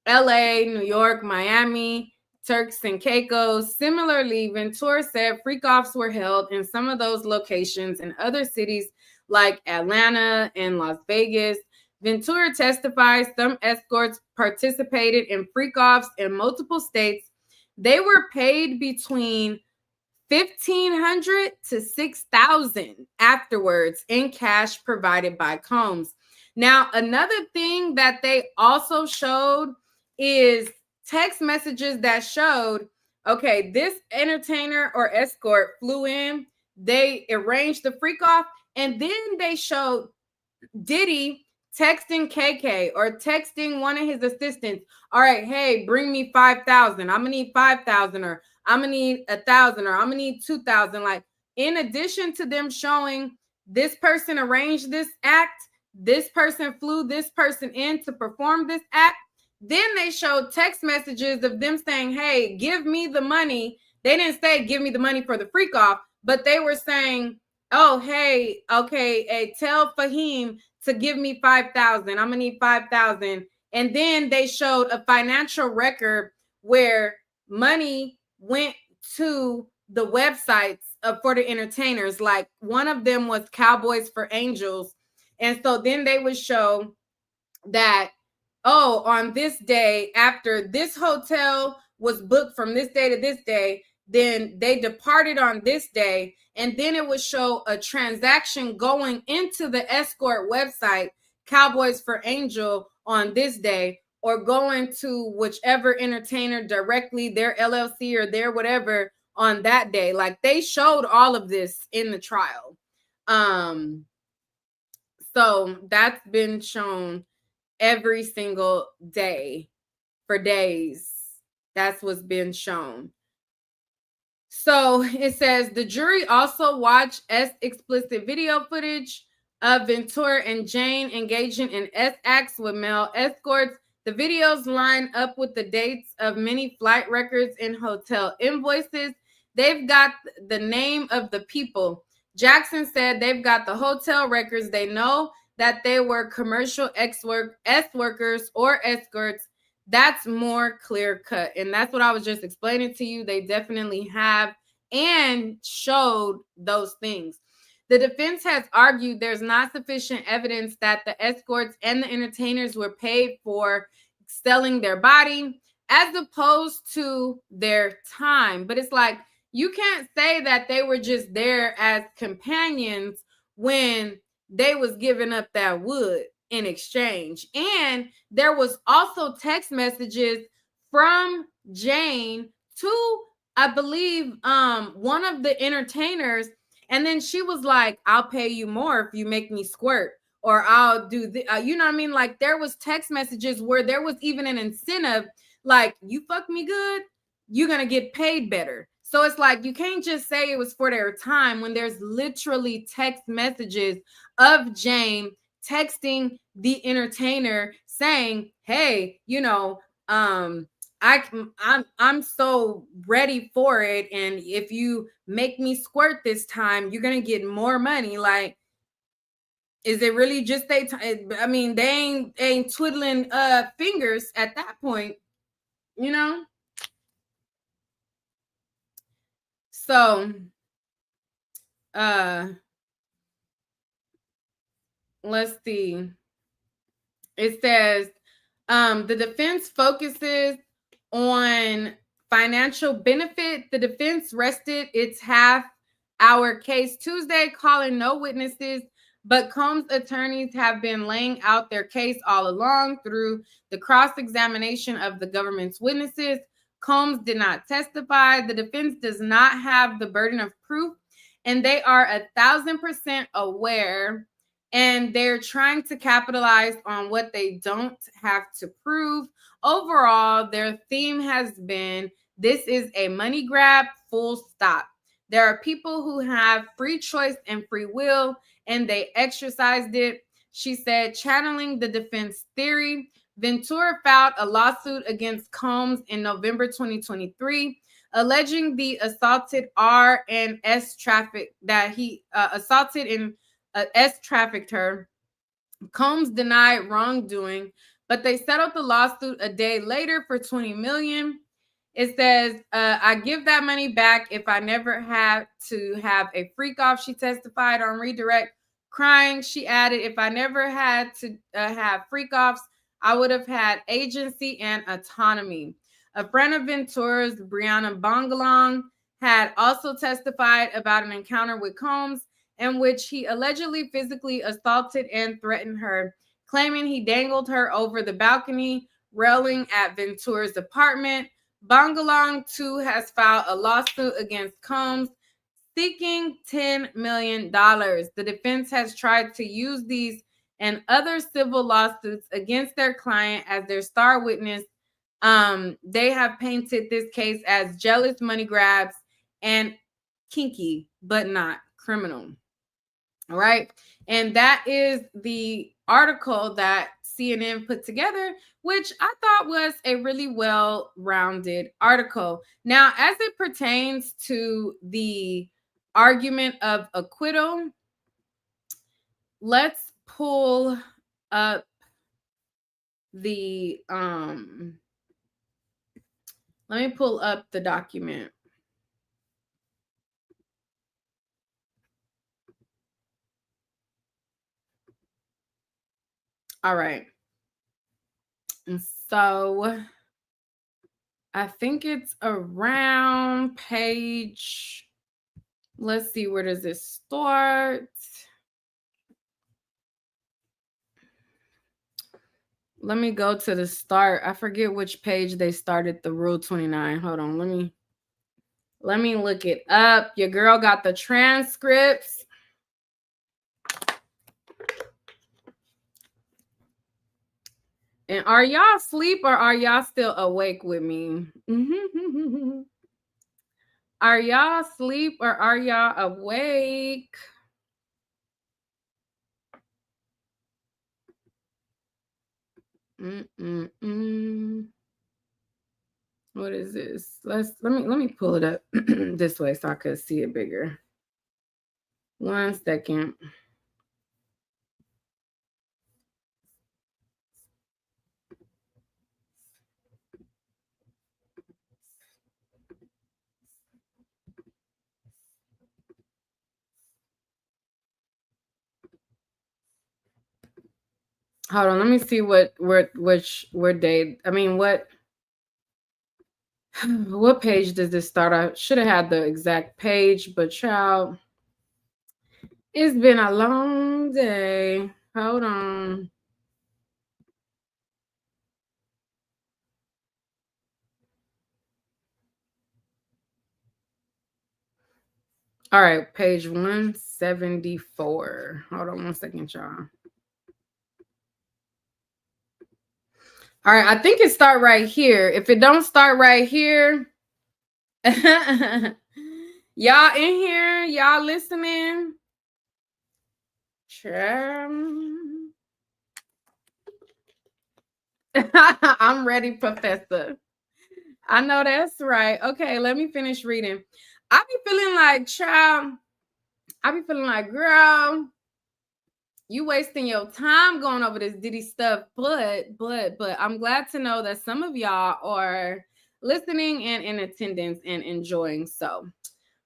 LA, New York, Miami, Turks and Caicos. Similarly, Ventura said freak-offs were held in some of those locations in other cities like Atlanta and Las Vegas. Ventura testifies some escorts participated in freak-offs in multiple states. They were paid between $1,500 to $6,000 afterwards in cash provided by Combs. Now, another thing that they also showed is text messages that showed, okay, this entertainer or escort flew in, they arranged the freak off, And then they showed Diddy texting KK or texting one of his assistants. All right, hey, bring me 5,000. I'm gonna need 5,000, or I'm gonna need 1,000, or I'm gonna need 2,000. Like, in addition to them showing this person arranged this act, this person flew this person in to perform this act, then they showed text messages of them saying, hey, give me the money. They didn't say give me the money for the freak off, but they were saying, oh, hey, okay, hey, tell Fahim to give me 5,000. I'm gonna need 5,000. And then they showed a financial record where money went to the websites for the entertainers. Like, one of them was Cowboys for Angels. And so then they would show that, oh, on this day, after this hotel was booked from this day to this day, then they departed on this day. And then it would show a transaction going into the escort website, Cowboys for Angel, on this day, or going to whichever entertainer directly, their LLC or their whatever, on that day. Like, they showed all of this in the trial. So that's been shown every single day for days. That's what's been shown. So it says the jury also watched explicit video footage of Ventura and Jane engaging in acts with male escorts. The videos line up with the dates of many flight records and hotel invoices. They've got the name of the people. Jackson said they've got the hotel records. They know that they were commercial workers or escorts. That's more clear cut. And that's what I was just explaining to you. They definitely have and showed those things. The defense has argued there's not sufficient evidence that the escorts and the entertainers were paid for selling their body as opposed to their time. But it's like, you can't say that they were just there as companions when they was giving up that wood in exchange. And there was also text messages from Jane to, I believe, one of the entertainers. And then she was like, I'll pay you more if you make me squirt, or I'll do the, you know what I mean? Like, there was text messages where there was even an incentive, like, you fuck me good, you're going to get paid better. So it's like, you can't just say it was for their time when there's literally text messages of Jane texting the entertainer saying, hey, you know, I'm so ready for it, and if you make me squirt this time, you're gonna get more money. Like, is it really just I mean, they ain't twiddling fingers at that point, you know? So let's see. It says the defense focuses on financial benefit. The defense rested its half-hour case Tuesday, calling no witnesses, but Combs' attorneys have been laying out their case all along through the cross-examination of the government's witnesses. Combs did not testify. The defense does not have the burden of proof, and they are 1,000% aware, and they're trying to capitalize on what they don't have to prove. Overall, their theme has been, this is a money grab, full stop. There are people who have free choice and free will, and they exercised it. She said, channeling the defense theory. Ventura filed a lawsuit against Combs in November 2023, alleging the assaulted R and S traffic, that he assaulted and S trafficked her. Combs denied wrongdoing, but they settled the lawsuit a day later for $20 million. It says, I give that money back if I never had to have a freak off, she testified on redirect. Crying, she added, if I never had to have freak offs, I would have had agency and autonomy. A friend of Ventura's, Brianna Bongalong, had also testified about an encounter with Combs in which he allegedly physically assaulted and threatened her, claiming he dangled her over the balcony railing at Ventura's apartment. Bongalong, too, has filed a lawsuit against Combs, seeking $10 million. The defense has tried to use these and other civil lawsuits against their client as their star witness. They have painted this case as jealous money grabs and kinky, but not criminal. All right. And that is the article that CNN put together, which I thought was a really well-rounded article. Now, as it pertains to the argument of acquittal, let's pull up the let me pull up the document. All right. And so I think it's around page, let's see, where does this start? Let me go to the start. I forget which page they started the Rule 29. Hold on. Let me look it up. Your girl got the transcripts. And are y'all asleep or are y'all still awake with me? Are y'all asleep or are y'all awake? What is this? Let me pull it up this way so I could see it bigger. 1 second. Hold on, let me see what day. I mean, what page does this start? I should have had the exact page, but child, it's been a long day. Hold on. All right, page 174. Hold on 1 second, y'all. All right, I think it start right here. If it don't start right here, y'all in here, y'all listening? I'm ready, Professor. I know that's right. Okay, let me finish reading. I be feeling like, child, I be feeling like, girl, you wasting your time going over this Diddy stuff, but I'm glad to know that some of y'all are listening and in attendance and enjoying. So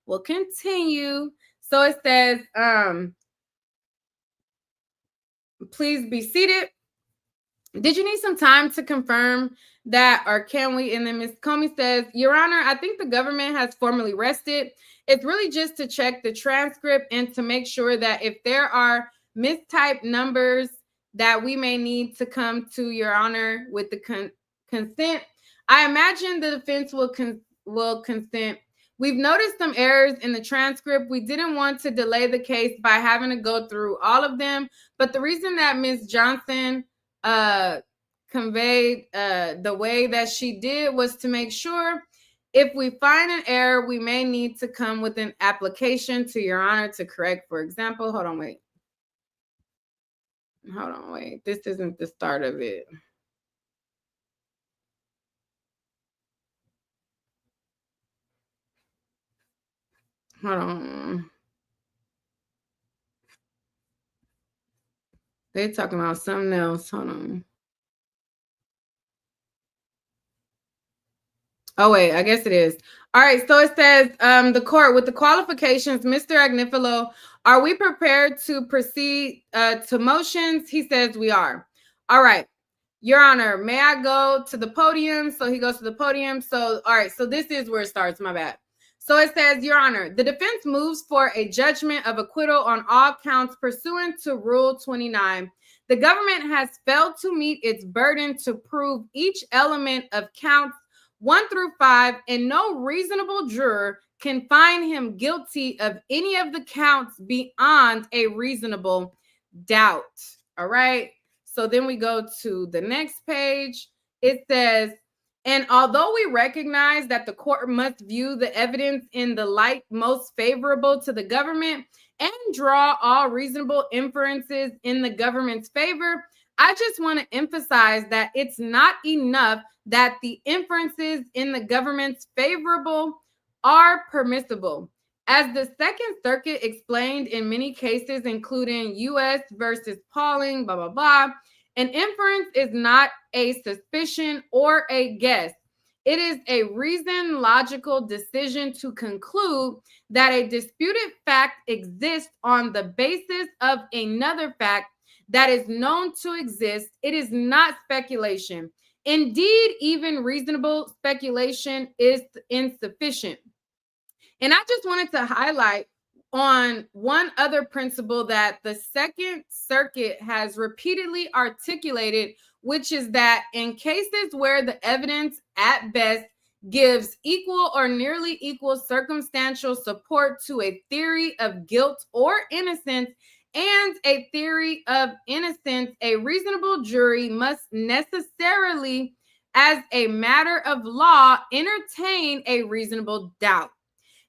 we'll continue. So it says, please be seated. Did you need some time to confirm that, or can we? And then Ms. Comey says, Your Honor, I think the government has formally rested. It's really just to check the transcript and to make sure that if there are mistyped numbers that we may need to come to Your Honor with the consent. I imagine the defense will consent. We've noticed some errors in the transcript. We didn't want to delay the case by having to go through all of them. But the reason that Ms. Johnson conveyed the way that she did was to make sure if we find an error, we may need to come with an application to Your Honor to correct. For example, hold on, wait. This isn't the start of it. Hold on. They're talking about something else. Hold on. Oh, wait, I guess it is. All right, so it says, the court, with the qualifications, Mr. Agnifilo, are we prepared to proceed to motions? He says we are. All right, Your Honor, may I go to the podium? So he goes to the podium. So, all right, so this is where it starts, my bad. So it says, Your Honor, the defense moves for a judgment of acquittal on all counts pursuant to Rule 29. The government has failed to meet its burden to prove each element of counts 1 through 5, and no reasonable juror can find him guilty of any of the counts beyond a reasonable doubt. All right. So then we go to the next page. It says, and although we recognize that the court must view the evidence in the light most favorable to the government and draw all reasonable inferences in the government's favor, I just want to emphasize that it's not enough that the inferences in the government's favorable are permissible. As the Second Circuit explained in many cases, including U.S. versus Pauling, blah, blah, blah, an inference is not a suspicion or a guess. It is a reasoned, logical decision to conclude that a disputed fact exists on the basis of another fact that is known to exist. It is not speculation. Indeed, even reasonable speculation is insufficient. And I just wanted to highlight on one other principle that the Second Circuit has repeatedly articulated, which is that in cases where the evidence at best gives equal or nearly equal circumstantial support to a theory of guilt or innocence and a theory of innocence, a reasonable jury must necessarily, as a matter of law, entertain a reasonable doubt.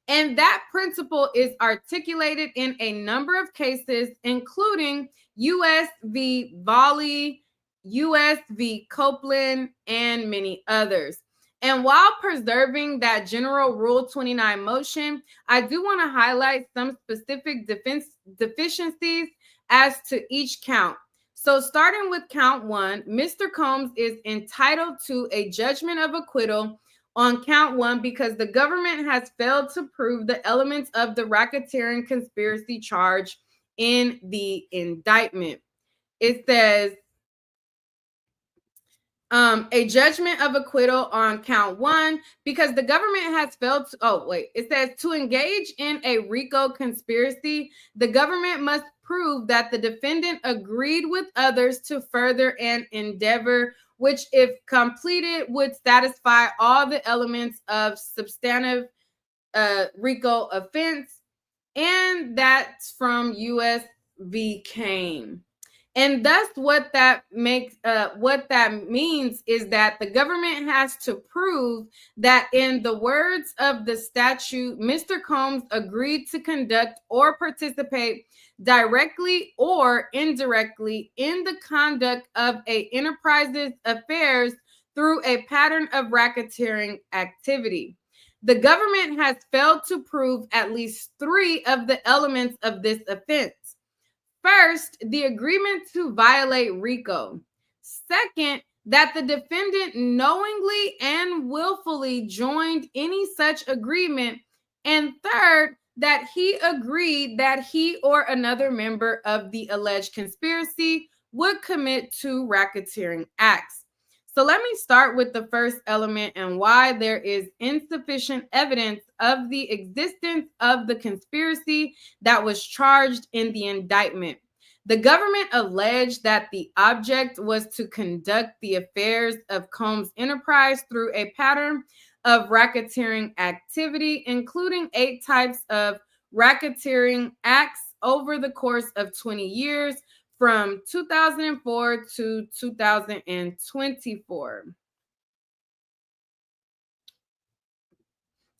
And that principle is articulated in a number of cases, including U.S. v. Volley, U.S. v. Copeland, and many others. And while preserving that general Rule 29 motion, I do want to highlight some specific deficiencies as to each count. So starting with count 1, Mr. Combs is entitled to a judgment of acquittal on count 1 because the government has failed to prove the elements of the racketeering conspiracy charge in the indictment. It says a judgment of acquittal on count 1 because the government has failed to, it says to engage in a RICO conspiracy, the government must prove that the defendant agreed with others to further an endeavor which, if completed, would satisfy all the elements of substantive RICO offense. And that's from U.S. v. Kane. And thus what that means is that the government has to prove that, in the words of the statute, Mr. Combs agreed to conduct or participate directly or indirectly in the conduct of an enterprise's affairs through a pattern of racketeering activity. The government has failed to prove at least 3 of the elements of this offense. First, the agreement to violate RICO. Second, that the defendant knowingly and willfully joined any such agreement. And third, that he agreed that he or another member of the alleged conspiracy would commit 2 racketeering acts. So let me start with the first element and why there is insufficient evidence of the existence of the conspiracy that was charged in the indictment. The government alleged that the object was to conduct the affairs of Combs Enterprise through a pattern of racketeering activity, including 8 types of racketeering acts over the course of 20 years, from 2004 to 2024.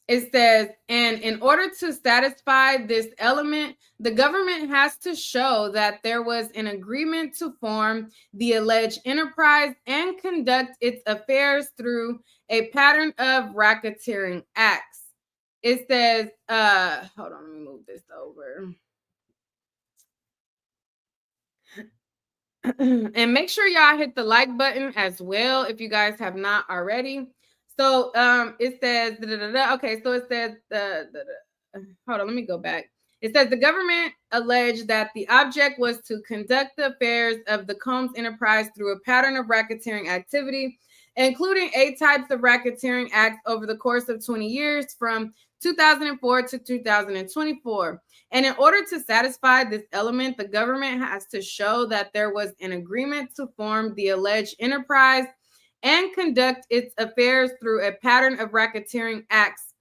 It says, and in order to satisfy this element, the government has to show that there was an agreement to form the alleged enterprise and conduct its affairs through a pattern of racketeering acts. It says, hold on, let me move this over. And make sure y'all hit the like button as well if you guys have not already. So it says, okay, so it says, hold on, let me go back. It says the government alleged that the object was to conduct the affairs of the Combs Enterprise through a pattern of racketeering activity, including 8 types of racketeering acts over the course of 20 years, from 2004 to 2024. And in order to satisfy this element, the government has to show that there was an agreement to form the alleged enterprise and conduct its affairs through a pattern of racketeering acts,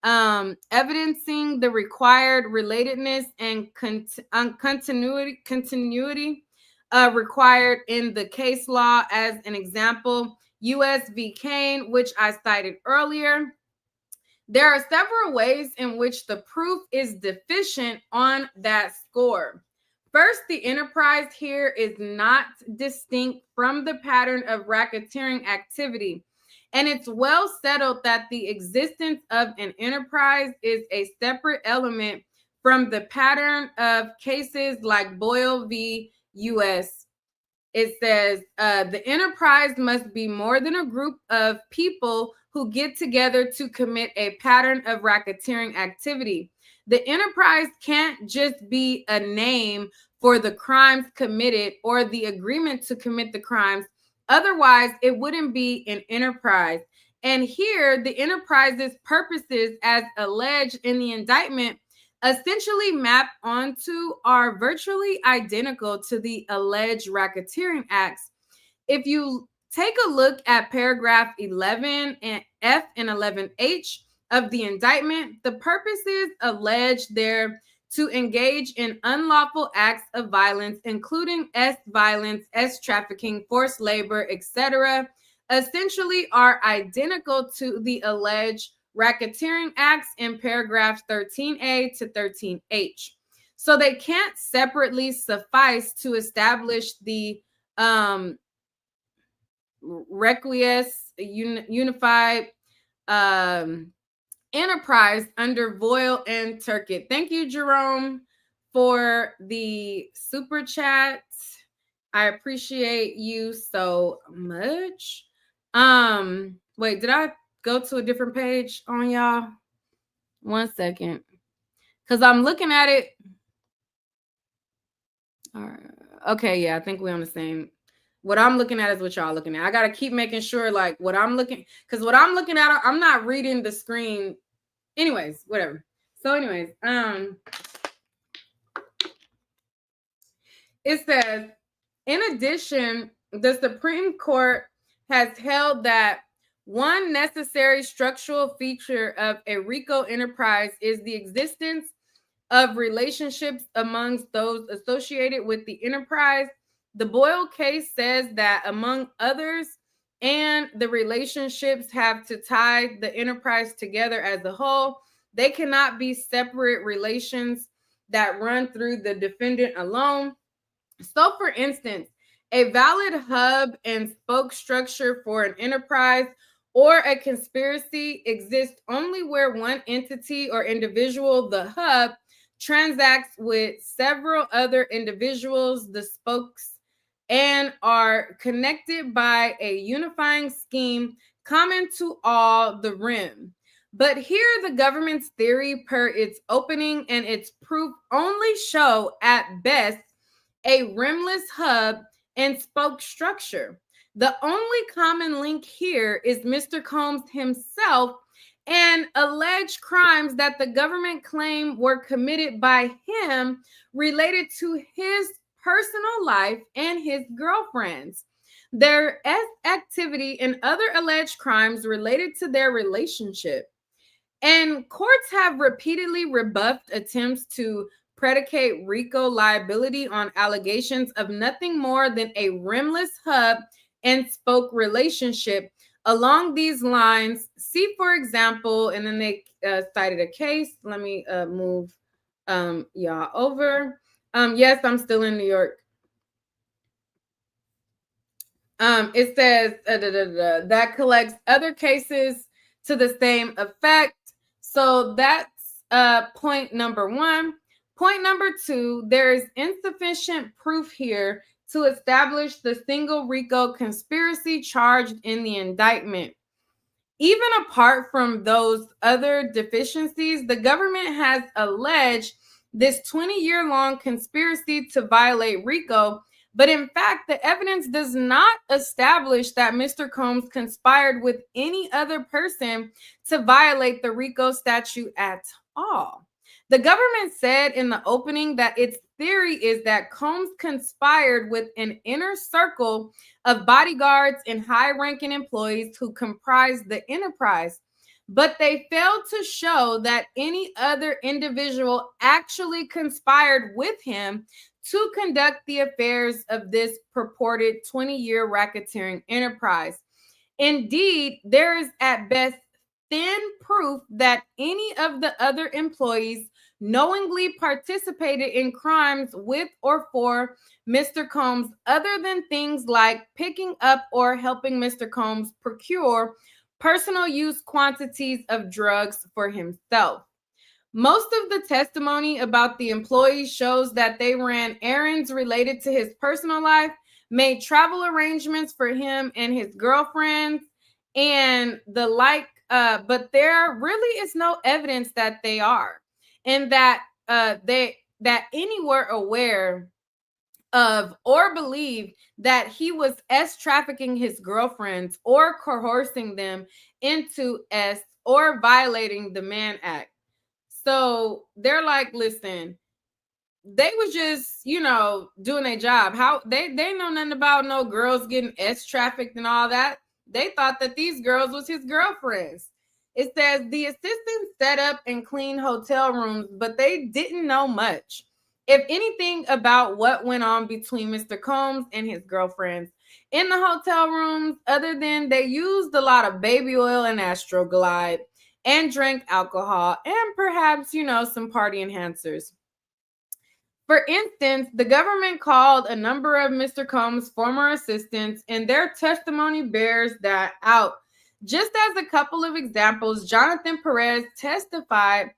evidencing the required relatedness and continuity required in the case law. As an example, U.S. v. Kane, which I cited earlier. There are several ways in which the proof is deficient on that score. First, the enterprise here is not distinct from the pattern of racketeering activity, and it's well settled that the existence of an enterprise is a separate element from the pattern of cases like Boyle v. U.S. It says the enterprise must be more than a group of people who get together to commit a pattern of racketeering activity. The enterprise can't just be a name for the crimes committed or the agreement to commit the crimes. Otherwise, it wouldn't be an enterprise. And here, the enterprise's purposes, as alleged in the indictment, essentially map onto are virtually identical to the alleged racketeering acts. If you take a look at paragraph 11 and F and 11H of the indictment, the purposes alleged there to engage in unlawful acts of violence, including S violence, S trafficking, forced labor, etc., essentially are identical to the alleged racketeering acts in paragraphs 13A to 13H. So they can't separately suffice to establish the unified enterprise under Boyle and Turkett. Thank you, Jerome, for the super chat. I appreciate you so much. Wait, did I go to a different page on y'all? 1 second. Because I'm looking at it. All right. Okay, yeah, I think we're on the same. What I'm looking at is what y'all looking at. I got to keep making sure, like, what I'm looking, because what I'm looking at, I'm not reading the screen. Anyways, whatever. So anyways, it says, in addition, the Supreme Court has held that one necessary structural feature of a RICO enterprise is the existence of relationships amongst those associated with the enterprise. The Boyle case says that, among others, and the relationships have to tie the enterprise together as a whole. They cannot be separate relations that run through the defendant alone. So, for instance, a valid hub and spoke structure for an enterprise or a conspiracy exists only where one entity or individual, the hub, transacts with several other individuals, the spokes, and are connected by a unifying scheme common to all, the rim. But here, the government's theory, per its opening and its proof, only show at best a rimless hub and spoke structure. The only common link here is Mr. Combs himself and alleged crimes that the government claimed were committed by him related to his personal life and his girlfriends. Their activity and other alleged crimes related to their relationship. And courts have repeatedly rebuffed attempts to predicate RICO liability on allegations of nothing more than a rimless hub and spoke relationship. Along these lines, see, for example, and then they cited a case. Let me move y'all over. Yes, I'm still in New York. It says that collects other cases to the same effect. So that's point number one. Point number two, there is insufficient proof here to establish the single RICO conspiracy charged in the indictment. Even apart from those other deficiencies, the government has alleged this 20-year-long conspiracy to violate RICO, but in fact, the evidence does not establish that Mr. Combs conspired with any other person to violate the RICO statute at all. The government said in the opening that its theory is that Combs conspired with an inner circle of bodyguards and high-ranking employees who comprised the enterprise, but they failed to show that any other individual actually conspired with him to conduct the affairs of this purported 20-year racketeering enterprise. Indeed, there is at best thin proof that any of the other employees knowingly participated in crimes with or for Mr. Combs, other than things like picking up or helping Mr. Combs procure personal use quantities of drugs for himself. Most of the testimony about the employees shows that they ran errands related to his personal life, made travel arrangements for him and his girlfriends, and the like. But there really is no evidence that they are, and that that any were aware of or believed that he was trafficking his girlfriends or coercing them into or violating the Mann Act. So they're like, listen, they was just, doing their job. How they know nothing about no girls getting trafficked and all that. They thought that these girls was his girlfriends. It says the assistants set up and cleaned hotel rooms, but they didn't know much, if anything, about what went on between Mr. Combs and his girlfriends in the hotel rooms, other than they used a lot of baby oil and Astroglide and drank alcohol and perhaps, some party enhancers. For instance, the government called a number of Mr. Combs' former assistants, and their testimony bears that out. Just as a couple of examples, Jonathan Perez testified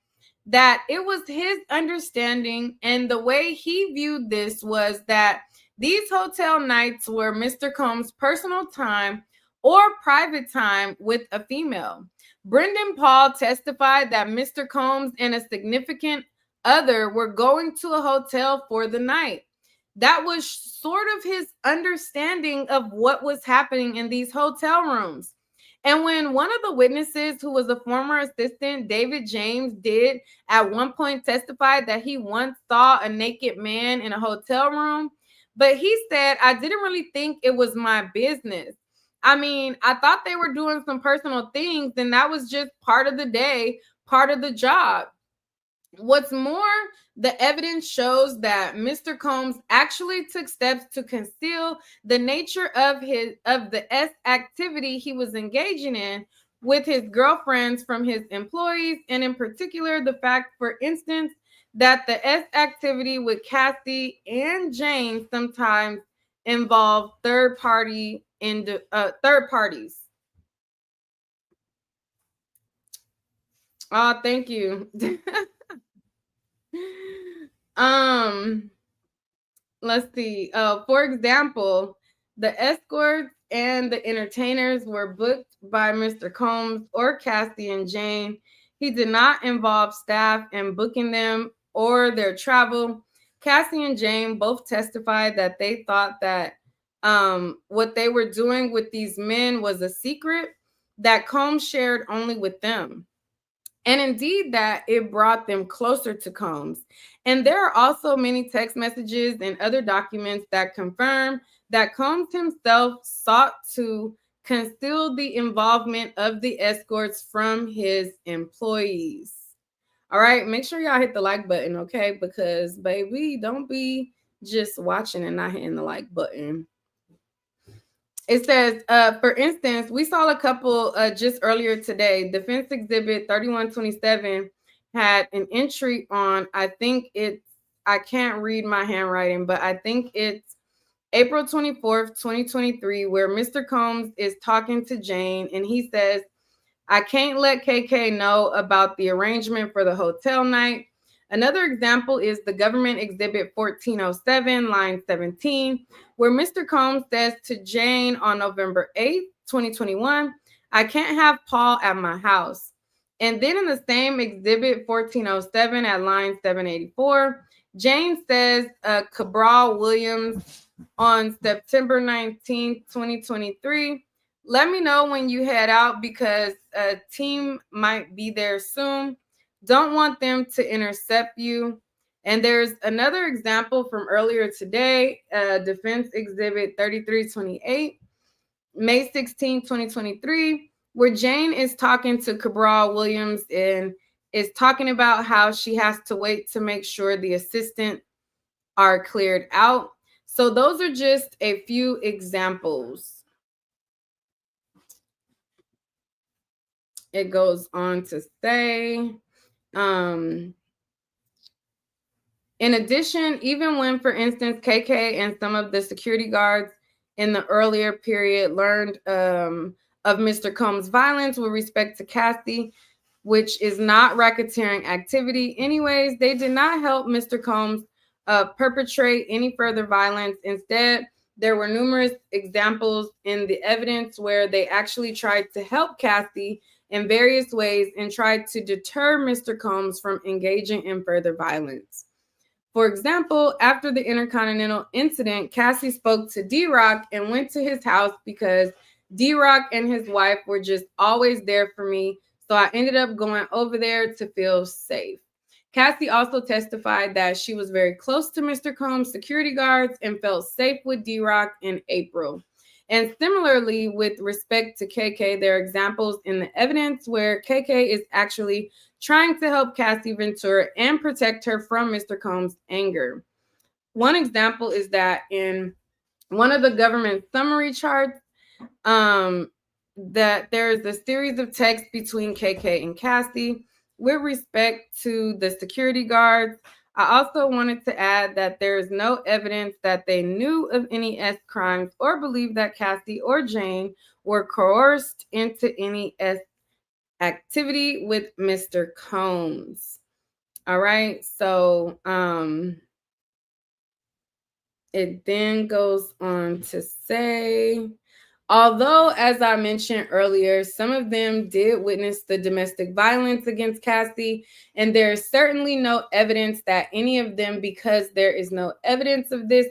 that it was his understanding, and the way he viewed this was that these hotel nights were Mr. Combs' personal time or private time with a female. Brendan Paul testified that Mr. Combs and a significant other were going to a hotel for the night. That was sort of his understanding of what was happening in these hotel rooms. And when one of the witnesses, who was a former assistant, David James, did at one point testify that he once saw a naked man in a hotel room, but he said, I didn't really think it was my business. I mean, I thought they were doing some personal things, and that was just part of the day, part of the job. What's more, the evidence shows that Mr. Combs actually took steps to conceal the nature of the activity he was engaging in with his girlfriends from his employees, and in particular, the fact, for instance, that the activity with Kathy and Jane sometimes involved third parties. Oh, thank you. Let's see. For example, the escorts and the entertainers were booked by Mr. Combs or Cassie and Jane. He did not involve staff in booking them or their travel. Cassie and Jane both testified that they thought that what they were doing with these men was a secret that Combs shared only with them. And indeed, that it brought them closer to Combs. And there are also many text messages and other documents that confirm that Combs himself sought to conceal the involvement of the escorts from his employees. All right, make sure y'all hit the like button, okay? Because, baby, don't be just watching and not hitting the like button. It says, for instance, we saw a couple just earlier today. Defense Exhibit 3127 had an entry on, I can't read my handwriting, but I think it's April 24th, 2023, where Mr. Combs is talking to Jane, and he says, I can't let KK know about the arrangement for the hotel night. Another example is the government exhibit 1407, line 17, where Mr. Combs says to Jane on November 8th, 2021, I can't have Paul at my house. And then in the same exhibit 1407 at line 784, Jane says Cabral Williams on September 19th, 2023, let me know when you head out because a team might be there soon. Don't want them to intercept you. And there's another example from earlier today, Defense Exhibit 3328, May 16, 2023, where Jane is talking to Cabral Williams and is talking about how she has to wait to make sure the assistant are cleared out. So those are just a few examples. It goes on to say, in addition, even when, for instance, KK and some of the security guards in the earlier period learned of Mr. Combs' violence with respect to Cassie, which is not racketeering activity anyways, they did not help Mr. Combs perpetrate any further violence. Instead, there were numerous examples in the evidence where they actually tried to help Cassie in various ways and tried to deter Mr. Combs from engaging in further violence. For example, after the Intercontinental incident, Cassie spoke to D-Rock and went to his house because D-Rock and his wife were just always there for me. So I ended up going over there to feel safe. Cassie also testified that she was very close to Mr. Combs' security guards and felt safe with D-Rock in April. And similarly, with respect to KK, there are examples in the evidence where KK is actually trying to help Cassie Ventura and protect her from Mr. Combs' anger. One example is that in one of the government summary charts, that there's a series of texts between KK and Cassie with respect to the security guards. I also wanted to add that there is no evidence that they knew of any S crimes or believed that Cassie or Jane were coerced into any S activity with Mr. Combs. All right, so it then goes on to say, although, as I mentioned earlier, some of them did witness the domestic violence against Cassie, and there is certainly no evidence that any of them, because there is no evidence of this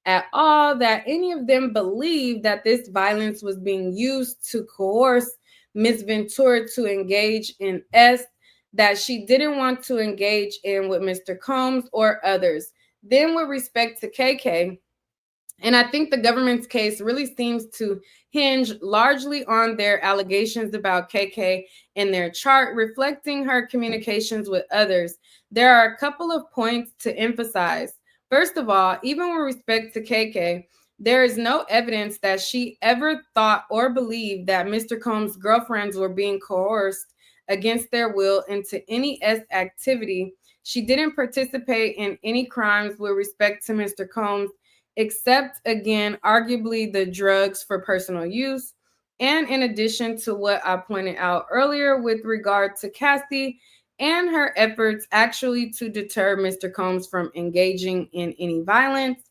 at all, that any of them believe that this violence was being used to coerce Ms. Ventura to engage in S that she didn't want to engage in with Mr. Combs or others. Then with respect to KK, and I think the government's case really seems to hinge largely on their allegations about KK in their chart, reflecting her communications with others. There are a couple of points to emphasize. First of all, even with respect to KK, there is no evidence that she ever thought or believed that Mr. Combs' girlfriends were being coerced against their will into any S activity. She didn't participate in any crimes with respect to Mr. Combs, except, again, arguably the drugs for personal use. And in addition to what I pointed out earlier with regard to Cassie and her efforts actually to deter Mr. Combs from engaging in any violence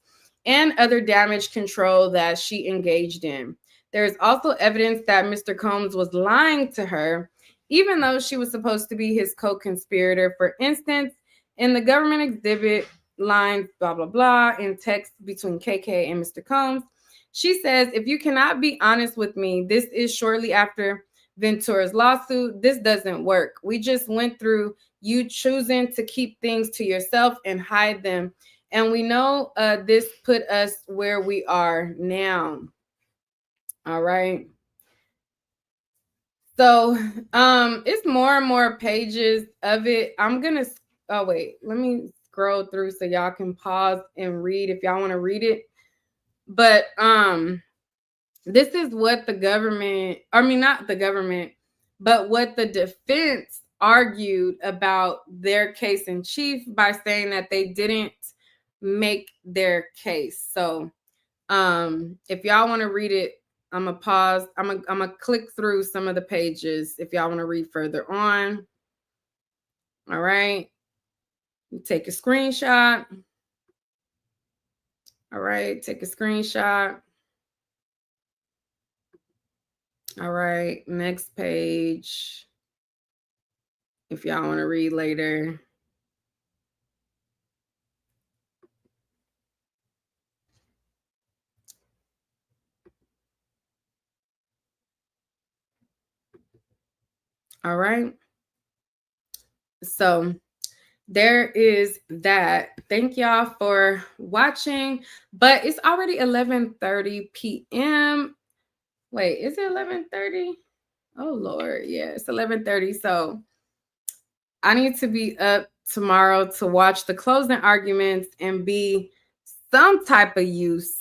and other damage control that she engaged in. There is also evidence that Mr. Combs was lying to her, even though she was supposed to be his co-conspirator. For instance, in the government exhibit lines, blah, blah, blah, in text between KK and Mr. Combs, she says, if you cannot be honest with me, this is shortly after Ventura's lawsuit. This doesn't work. We just went through you choosing to keep things to yourself and hide them. And we know this put us where we are now. All right. So it's more and more pages of it. I'm going to, oh, wait, let me scroll through so y'all can pause and read if y'all want to read it. But this is what the government, I mean, not the government, but what the defense argued about their case in chief by saying that they didn't make their case. So if y'all want to read it, I'm gonna pause. I'm gonna click through some of the pages if y'all want to read further on. All right. You take a screenshot. All right, take a screenshot. All right, next page. If y'all want to read later. All right. So there is that. Thank y'all for watching. But it's already 11:30 p.m. Wait, is it 11:30? Oh Lord, yeah, it's 11:30. So I need to be up tomorrow to watch the closing arguments and be some type of use.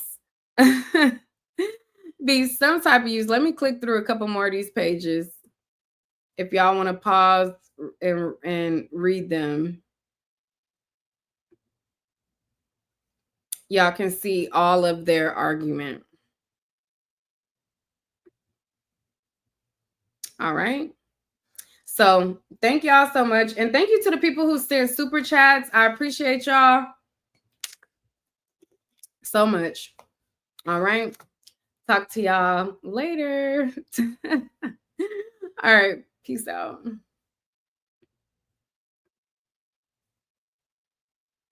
Be some type of use. Let me click through a couple more of these pages if y'all want to pause and read them. Y'all can see all of their argument. All right. So thank y'all so much. And thank you to the people who sent super chats. I appreciate y'all so much. All right. Talk to y'all later. All right. Peace out.